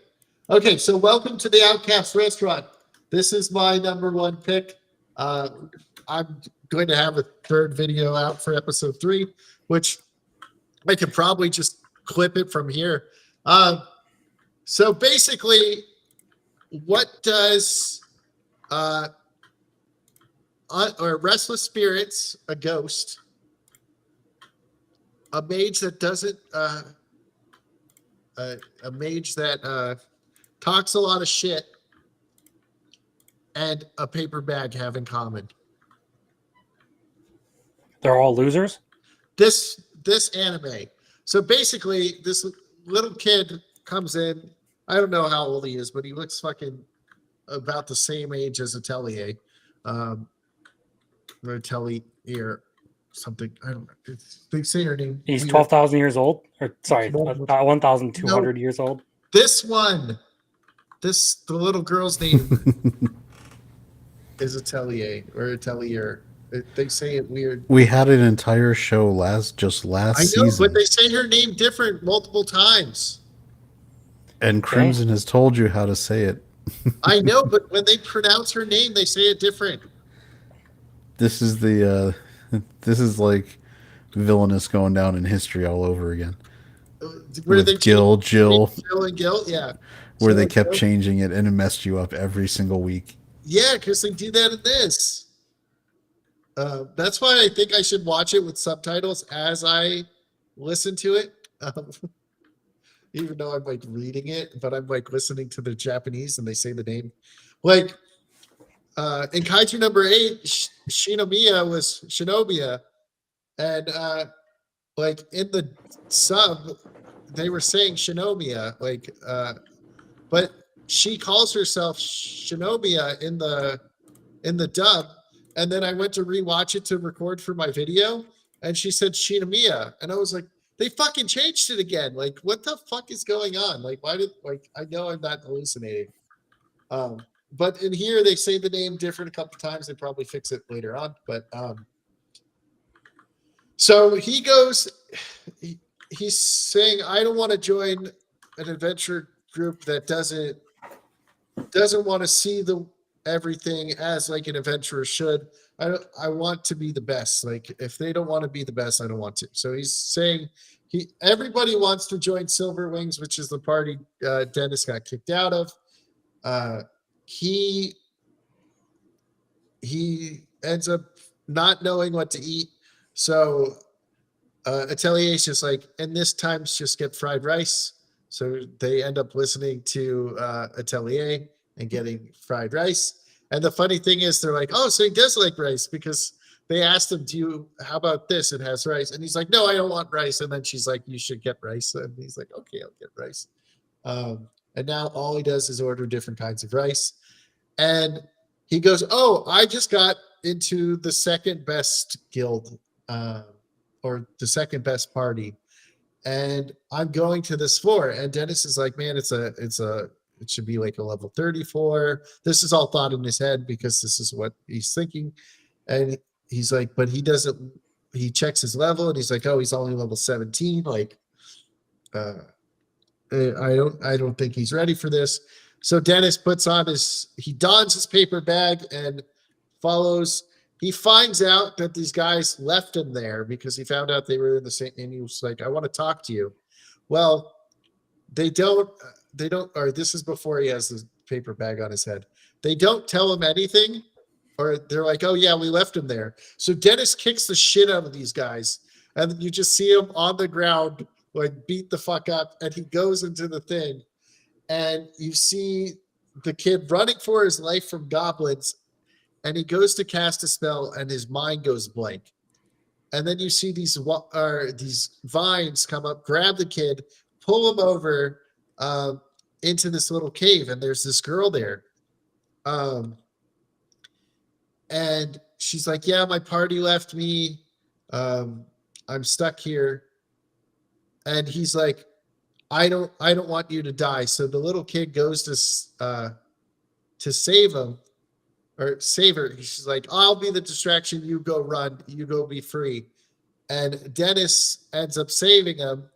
Okay, so welcome to the Outcast Restaurant. This is my number one pick. I'm going to have a third video out for episode 3, which I could probably just clip it from here. So basically, what does or restless spirits, a ghost, a mage that doesn't a mage that talks a lot of shit, and a paper bag have in common? They're all losers. This anime. So basically, this little kid comes in. I don't know how old he is, but he looks fucking about the same age as Atelier. Um, or Atelier, something. I don't know. They say her name. He's weird. 12,000 years old. Or sorry, No. 1,200 years old. This one, the little girl's name is Atelier or Atelier. They say it weird. We had an entire show last I know, season, but they say her name different multiple times. and Crimson has told you how to say it. I know, but when they pronounce her name, they say it different. This is the this is like villainous going down in history all over again. Where With they Jill, Jill and Gil, yeah. where Jill they and kept Gil. changing it and it messed you up every single week. Yeah, because they do that in this. That's why I think I should watch it with subtitles as I listen to it. Even though I'm like reading it, but I'm like listening to the Japanese and they say the name. Like in Kaiju number 8, Shinomiya was Shinobia. And like in the sub, they were saying Shinomiya, like but she calls herself Shinomiya in the dub. And then I went to rewatch it to record for my video, and she said Shinomiya, and I was like, they fucking changed it again. Like, what the fuck is going on? Like, why did I know I'm not hallucinating. But in here they say the name different a couple times. They probably fix it later on. But so he goes, he's saying, I don't want to join an adventure group that doesn't want to see everything as like an adventurer should. I want to be the best. Like if they don't want to be the best, I don't want to. So he's saying everybody wants to join Silver Wings, which is the party Dennis got kicked out of. He ends up not knowing what to eat. So Atelier's just like, and this time just get fried rice. So they end up listening to Atelier and getting fried rice. And the funny thing is, they're like, oh, so he does like rice, because they asked him, how about this? It has rice. And he's like, no, I don't want rice. And then she's like, you should get rice. And he's like, okay, I'll get rice. And now all he does is order different kinds of rice. And he goes, oh, I just got into the second best guild, or the second best party, and I'm going to this floor. And Dennis is like, man, it should be like a level 34. This is all thought in his head because this is what he's thinking. And he's like, but he checks his level and he's like, oh, he's only level 17. Like, I don't think he's ready for this. So Dennis he dons his paper bag and follows. He finds out that these guys left him there because he found out they were in the same, and he was like, I want to talk to you. Well, they don't, or this is before he has the paper bag on his head. They don't tell him anything, or they're like, oh yeah, we left him there. So Dennis kicks the shit out of these guys, and you just see him on the ground, like beat the fuck up, and he goes into the thing, and you see the kid running for his life from goblins, and he goes to cast a spell, and his mind goes blank. And then you see these vines come up, grab the kid, pull him over into this little cave, and there's this girl there. And she's like, yeah, my party left me. I'm stuck here. And he's like, I don't want you to die. So the little kid goes to save him, or save her. She's like, I'll be the distraction. You go run. You go be free. And Dennis ends up saving him.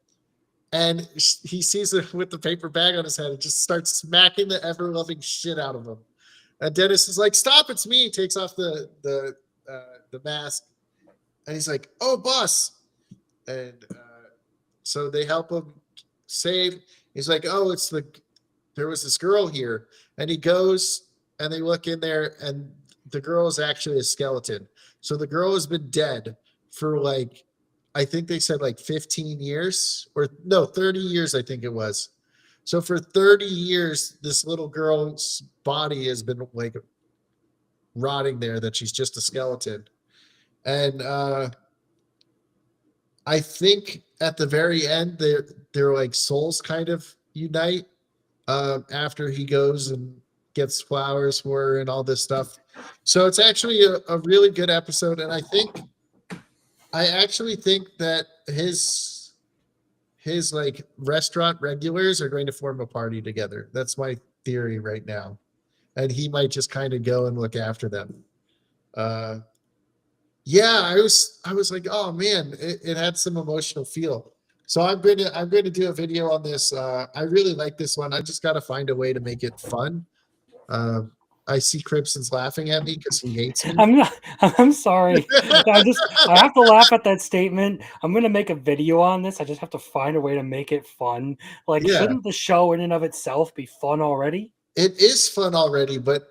And he sees it with the paper bag on his head and just starts smacking the ever-loving shit out of him. And Dennis is like, stop, it's me. He takes off the mask. And he's like, oh, boss. And so they help him save. He's like, oh, there was this girl here. And he goes, and they look in there, and the girl is actually a skeleton. So the girl has been dead for like, I think they said like 15 years, or no, 30 years, I think it was. So for 30 years, this little girl's body has been like rotting there, that she's just a skeleton. And I think at the very end, their like souls kind of unite after he goes and gets flowers for her and all this stuff. So it's actually a really good episode, and I actually think that his like restaurant regulars are going to form a party together. That's my theory right now, and he might just kind of go and look after them. Uh, yeah, I was like, oh man, it had some emotional feel. So I'm going to do a video on this. I really like this one. I just got to find a way to make it fun. Uh, I see Crimson's laughing at me because he hates me. I'm not. I'm sorry. I have to laugh at that statement. I'm gonna make a video on this. I just have to find a way to make it fun. Like, Yeah, shouldn't the show in and of itself be fun already? it is fun already, but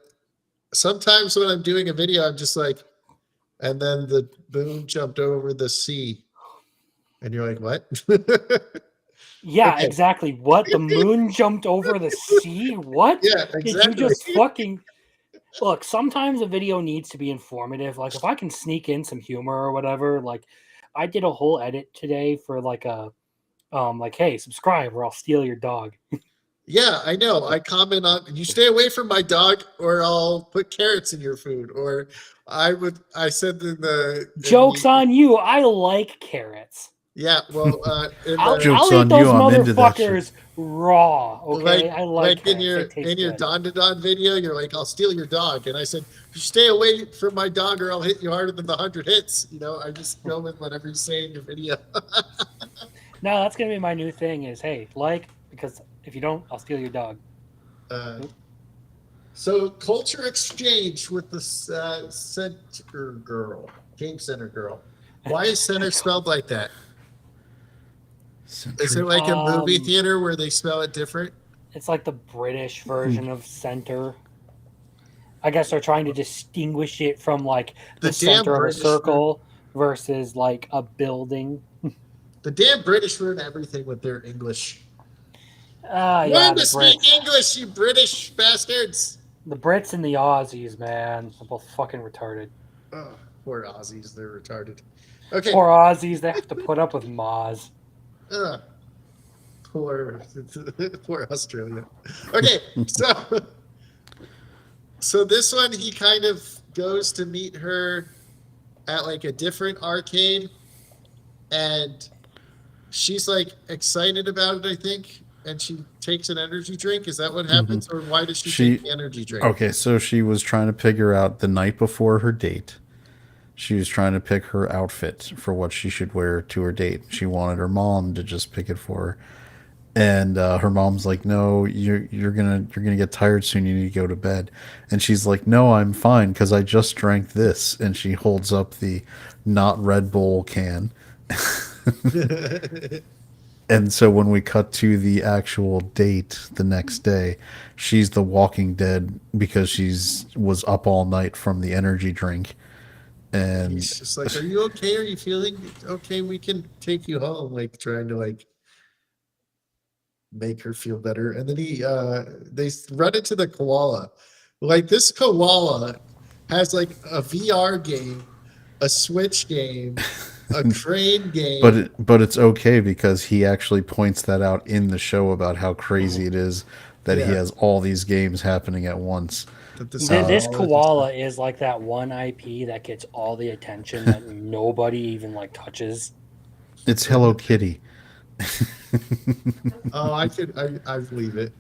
sometimes when I'm doing a video, I'm just like, and then the moon jumped over the sea, and you're like, what? Yeah, Okay. exactly. What? The moon jumped over the sea? What? Yeah, Did you exactly. just fucking look? Sometimes a video needs to be informative. Like, if I can sneak in some humor or whatever, like I did a whole edit today for like a like, hey, subscribe or I'll steal your dog. Yeah, I know. I comment on you stay away from my dog or I'll put carrots in your food. Or I said Joke's on you. I like carrots. yeah, well in I'll, the Joke's I'll eat on those you, I'm into that shit. motherfuckers raw. Okay, like I like in carrots. They your taste good. Don to Don video, you're like, I'll steal your dog. And I said, you stay away from my dog or I'll hit you harder than the 100 hits. You know, I just go with whatever you say in your video. No, that's gonna be my new thing. Is hey, like, because if you don't, I'll steal your dog. Uh, so culture exchange with the center girl, game center girl. Why is center spelled like that? Is it like a movie theater where they spell it different? It's like the British version of center. I guess they're trying to distinguish it from like the The damn center of a British circle versus like a building. The damn British ruin everything with their English. Yeah, Learn the to speak Brits. English, you British bastards. The Brits and the Aussies, man, are both fucking retarded. Oh, poor Aussies, they're retarded. Okay. Poor Aussies, they have to put up with Moz. Poor, poor Australia. Okay, so this one he kind of goes to meet her at like a different arcade, and she's like excited about it, I think, and she takes an energy drink. Is that what happens, or why does she take the energy drink? Okay, so she was trying to figure out the night before her date. She was trying to pick her outfit for what she should wear to her date. She wanted her mom to just pick it for her, and her mom's like, "No, you're gonna get tired soon. You need to go to bed." And she's like, "No, I'm fine because I just drank this." And she holds up the not Red Bull can. And so when we cut to the actual date the next day, she's the Walking Dead because was up all night from the energy drink. And He's just like, "Are you okay? Are you feeling okay? We can take you home." Like trying to like make her feel better. And then they run into the koala. Like this koala has like a VR game, a Switch game, a train game. but it's okay because he actually points that out in the show about how crazy it is that he Yeah. has all these games happening at once. That This koala koala is like that one IP that gets all the attention that nobody even like touches. It's Hello Kitty. Oh, I believe it.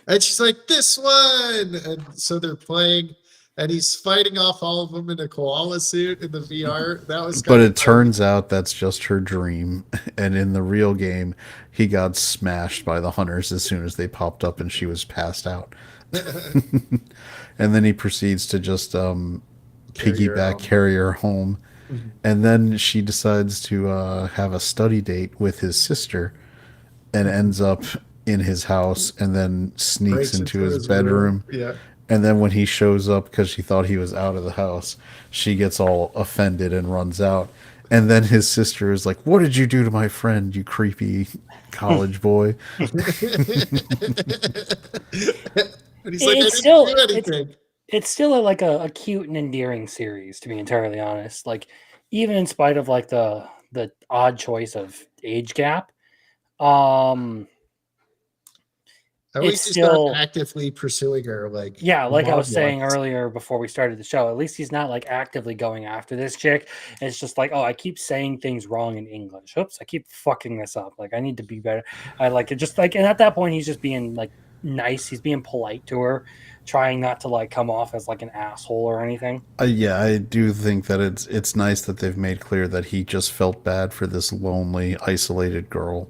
And she's like, "This one," and so they're playing, and he's fighting off all of them in a koala suit in the VR. That was, But it turns out that's just her dream, and in the real game, he got smashed by the hunters as soon as they popped up, and she was passed out. And then he proceeds to just carry her home. Mhm. And then she decides to have a study date with his sister and ends up in his house and then sneaks Breaks into into his his bedroom. room. Yeah. And then when he shows up because she thought he was out of the house, she gets all offended and runs out. And then his sister is like, "What did you do to my friend, you creepy college boy?" But he's like, "I It's didn't still do anything." it's still like a cute and endearing series, to be entirely honest. Like, even in spite of like the the odd choice of age gap. Um, At it's least he's not still actively pursuing her like yeah, like I Mom was saying was. earlier before we started the show, at least he's not like actively going after this chick. It's just like, oh, I keep saying things wrong in English. Oops, I keep fucking this up. Like I need to be better. I like it just like, and at that point he's just being like nice. He's being polite to her, trying not to like come off as like an asshole or anything. Yeah, I do think that it's nice that they've made clear that he just felt bad for this lonely, isolated girl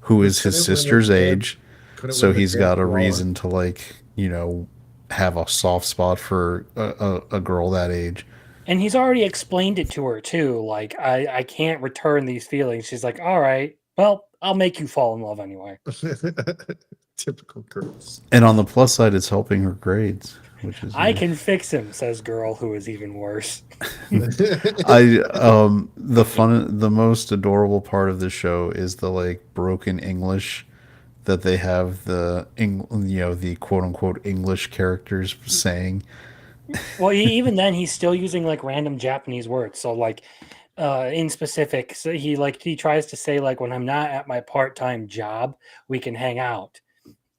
who Who is his couldn't win a sister's grand age. couldn't So win the he's grand got a koala. reason to like, have a soft spot for a girl that age. And he's already explained it to her too. Like I can't return these feelings. She's like, all right, well, I'll make you fall in love anyway. Typical girls. And on the plus side, it's helping her grades, which is I nice. can fix him, says girl who is even worse. The most adorable part of the show is the like broken English that they have the quote unquote English characters saying. Well, even then, he's still using like random Japanese words. So, like, in specific, so he tries to say like, when I'm not at my part time job, we can hang out.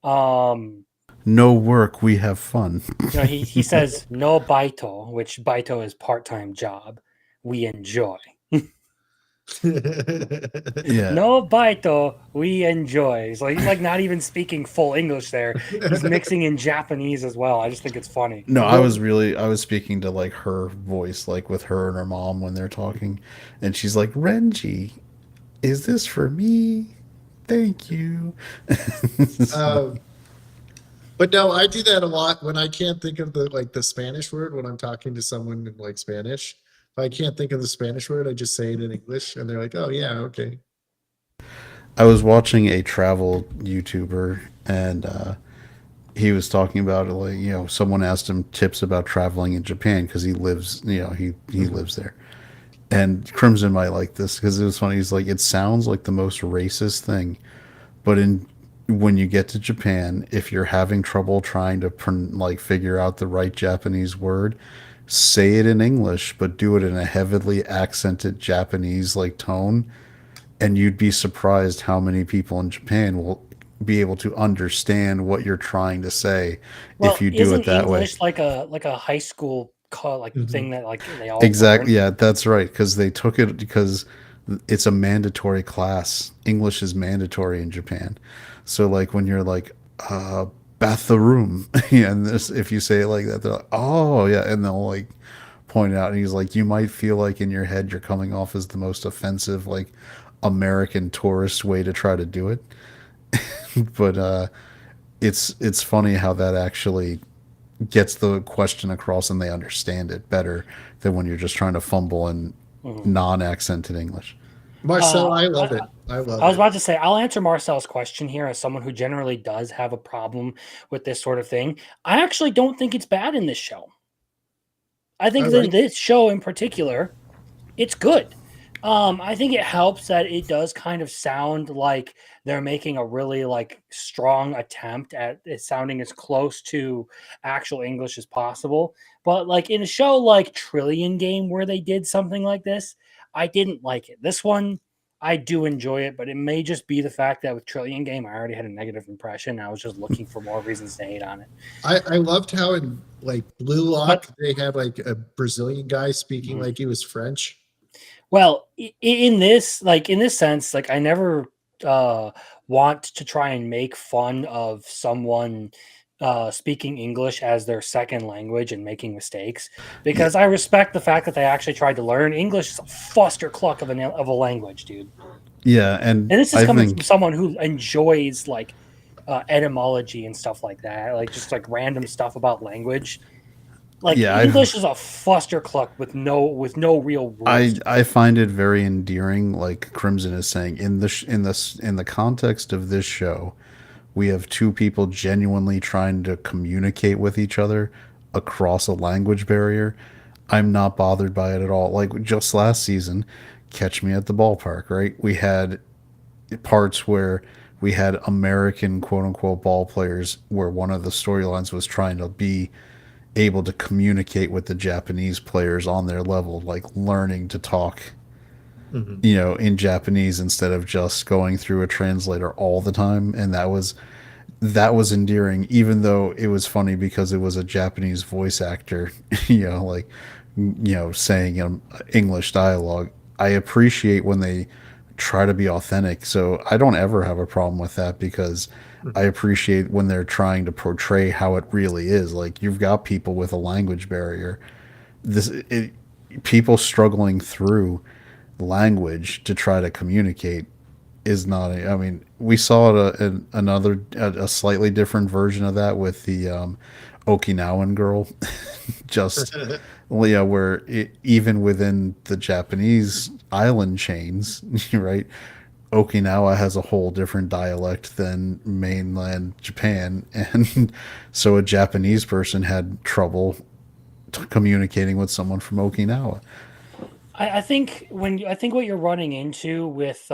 Um, No work, we have fun. he says no baito, which baito is part time job. We enjoy. Yeah. No baito, we enjoy. So he's like not even speaking full English there. He's mixing in Japanese as well. I just think it's funny. No, I was speaking to like her voice, like with her and her mom when they're talking, and she's like, "Renji, is this for me? Thank you." um, but no, I do that a lot when I can't think of the Spanish word when I'm talking to someone in like Spanish. If I can't think of the Spanish word, I just say it in English, and they're like, "Oh yeah, okay." I was watching a travel YouTuber, and he was talking about it, like someone asked him tips about traveling in Japan because he lives, he Mhm. lives there. And Crimson might like this because it was funny. He's like, it sounds like the most racist thing, but in when you get to Japan, if you're having trouble trying to like figure out the right Japanese word, say it in English, but do it in a heavily accented Japanese like tone, and you'd be surprised how many people in Japan will be able to understand what you're trying to say if Well, you do it isn't that way. English like a high school like Mhm. thing that like they all learn? Exactly. Yeah, that's right. Because they took it because it's a mandatory class. English is mandatory in Japan. So like when you're like bathroom, yeah, and this if you say it like that, they're like, oh yeah, and they'll like point it out. And he's like, you might feel like in your head you're coming off as the most offensive like American tourist way to try to do it, but it's funny how that actually gets the question across and they understand it better than when you're just trying to fumble in Mhm. non-accented English. Marcel, Uh, I love I, it. I love I was it. about to say I'll answer Marcel's question here as someone who generally does have a problem with this sort of thing. I actually don't think it's bad in this show. I I think that in like. this show in particular, it's good. I think it helps that it does kind of sound like they're making a really like strong attempt at it sounding as close to actual English as possible. But like in a show like Trillion Game where they did something like this, I didn't like it. This one, I do enjoy it, but it may just be the fact that with Trillion Game, I already had a negative impression. I was just looking for more reasons to hate on it. I loved how in like Blue But Lock they had like a Brazilian guy speaking mhm. like he was French. Well, in this, like in this sense, like I never uh, want to try and make fun of someone speaking English as their second language and making mistakes Yeah, because I respect the fact that they actually tried to learn English. Is a fuster cluck of a language, dude. yeah, and And this is I coming from think someone who enjoys like etymology and stuff like that, like just like random stuff about language. Like yeah, English is a fuster cluck with no real rules to it. I find it very endearing. Like Crimson is saying in the context of this show, we have two people genuinely trying to communicate with each other across a language barrier. I'm not bothered by it at all. Like just last season, Catch Me at the Ballpark, right? We had parts where we had American quote unquote ball players where one of the storylines was trying to be able to communicate with the Japanese players on their level, like learning to talk Mhm. in Japanese instead of just going through a translator all the time. And that was endearing, even though it was funny because it was a Japanese voice actor, like, saying English dialogue. I appreciate when they try to be authentic. So I don't ever have a problem with that because I Mhm. appreciate when they're trying to portray how it really is. Like, you've got people with a language barrier. People struggling through language to try to communicate is not I mean, we saw a slightly different version of that with the Okinawan girl. Just, well, yeah, where even within the Japanese island chains, right, Okinawa has a whole different dialect than mainland Japan, and so a Japanese person had trouble communicating with someone from Okinawa. I think what you're running into with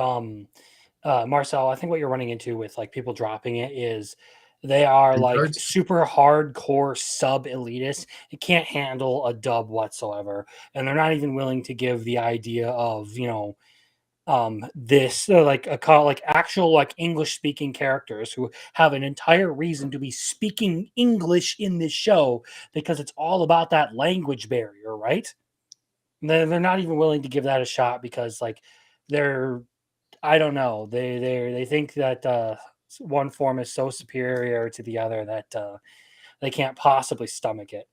Marcel, I think what you're running into with like people dropping it is they are like Regards? super hardcore sub elitists. It can't handle a dub whatsoever, and they're not even willing to give the idea of this like a call like actual like English speaking characters who have an entire reason to be speaking English in this show because it's all about that language barrier, right? They're not even willing to give that a shot because like they're I don't know. They think that one form is so superior to the other that they can't possibly stomach it.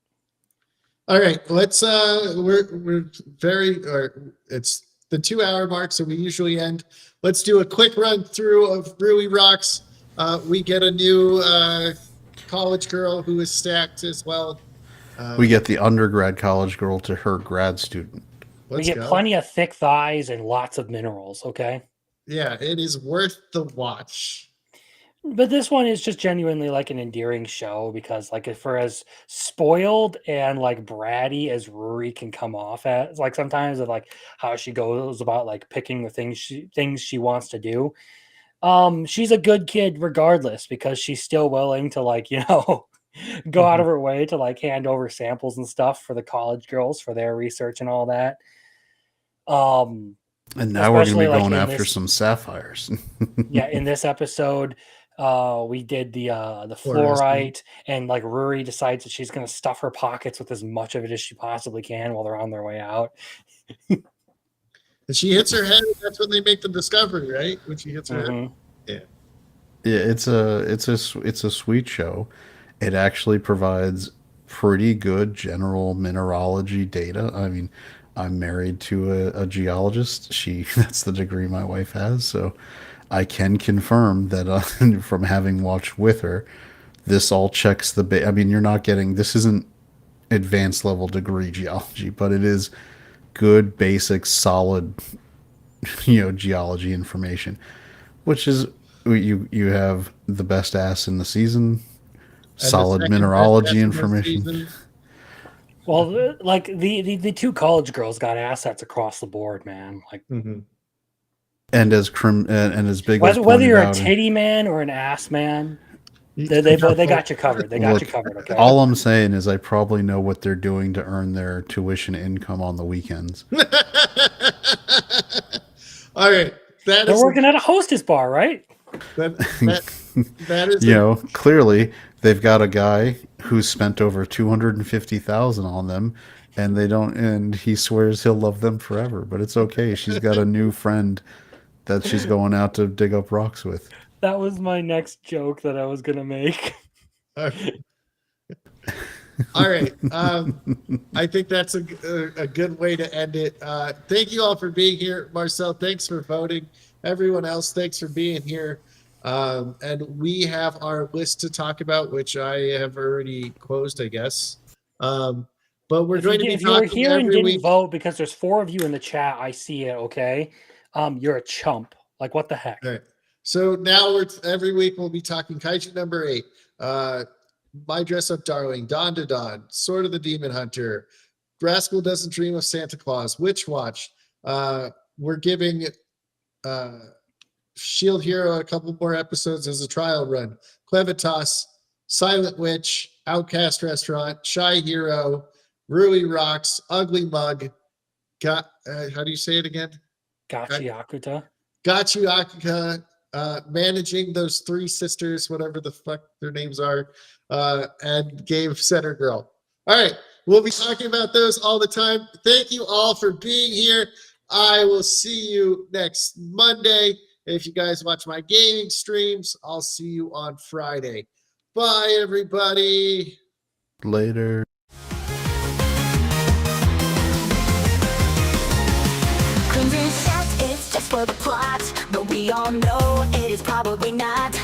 All right, let's we're very or it's the 2 hour mark, so we usually end. Let's do a quick run through of Rui Rocks. We get a new college girl who is stacked as well. We Uh, get the undergrad college girl to her grad student. We let's get go. plenty of thick thighs and lots of minerals. Okay. Yeah, it is worth the watch. But this one is just genuinely like an endearing show because like if for as spoiled and like bratty as Rory can come off as like sometimes of like how she goes about like picking the things she wants to do. She's a good kid regardless because she's still willing to like, go out of Mhm. her way to like hand over samples and stuff for the college girls for their research and all that. Um And now we're going to Especially be like going in after this some sapphires. yeah, in this episode, we did the Fluorescent. fluorite, and like Ruri decides that she's gonna stuff her pockets with as much of it as she possibly can while they're on their way out. And she hits her head. That's when they make the discovery, right? When she hits her head. Hmm. Yeah. Yeah, it's a sweet show. It actually provides pretty good general mineralogy data. I mean, I'm married to a geologist. She That's the degree my wife has, so I can confirm that from having watched with her, this all checks I mean, you're not getting this isn't advanced level degree geology, but it is good basic solid geology information, which is you have the best ass in the season, And the solid second best mineralogy guess in this information, season. Well, like the two college girls got assets across the board, man. Like Mhm. and as Biggles whether pointed you're a out. titty man or an ass man, they got you covered. They got you Look, covered. Okay. all I'm saying is I probably know what they're doing to earn their tuition income on the weekends. All right. That They're is working at a hostess bar, right? that that that is a Clearly they've got a guy who's spent over 250,000 on them, and they don't, and he swears he'll love them forever. But it's okay. She's got a new friend that she's going out to dig up rocks with. That was my next joke that I was gonna make. all right. I think that's a good way to end it. Thank you all for being here. Marcel, thanks for voting. Everyone else, thanks for being here. And we have our list to talk about, which I have already closed, I guess. But we're going to be If you were talking here and every didn't week. vote because there's 4 of you in the chat, I see it. Okay, you're a chump. Like what the heck? All right. So now every week we'll be talking Kaiju number 8. My Dress Up Darling, Dawn to Dawn, Sword of the Demon Hunter, Rascal Doesn't Dream of Santa Claus, Witch Watch. We're giving Shield Hero a couple more episodes as a trial run. Clevitas, Silent Witch, Outcast Restaurant, Shy Hero, Rui Rocks, Ugly Mug. How do you say it again? Gachiakuta. Gachiaka, managing those three sisters, whatever the fuck their names are, and Game Center Girl. All right, we'll be talking about those all the time. Thank you all for being here. I will see you next Monday. If you guys watch my gaming streams, I'll see you on Friday. Bye, everybody. Later. Crimson set is just for the plot, but we all know it is probably not.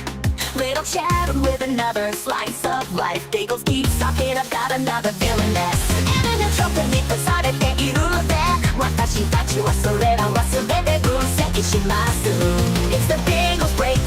Little chat with another slice of life. Biggles keeps talking about another villainess. And in the trumpet, we decided that you look back. Watashi tachi wa sore ra wasubete gun seki shimasu. It's the Biggles break.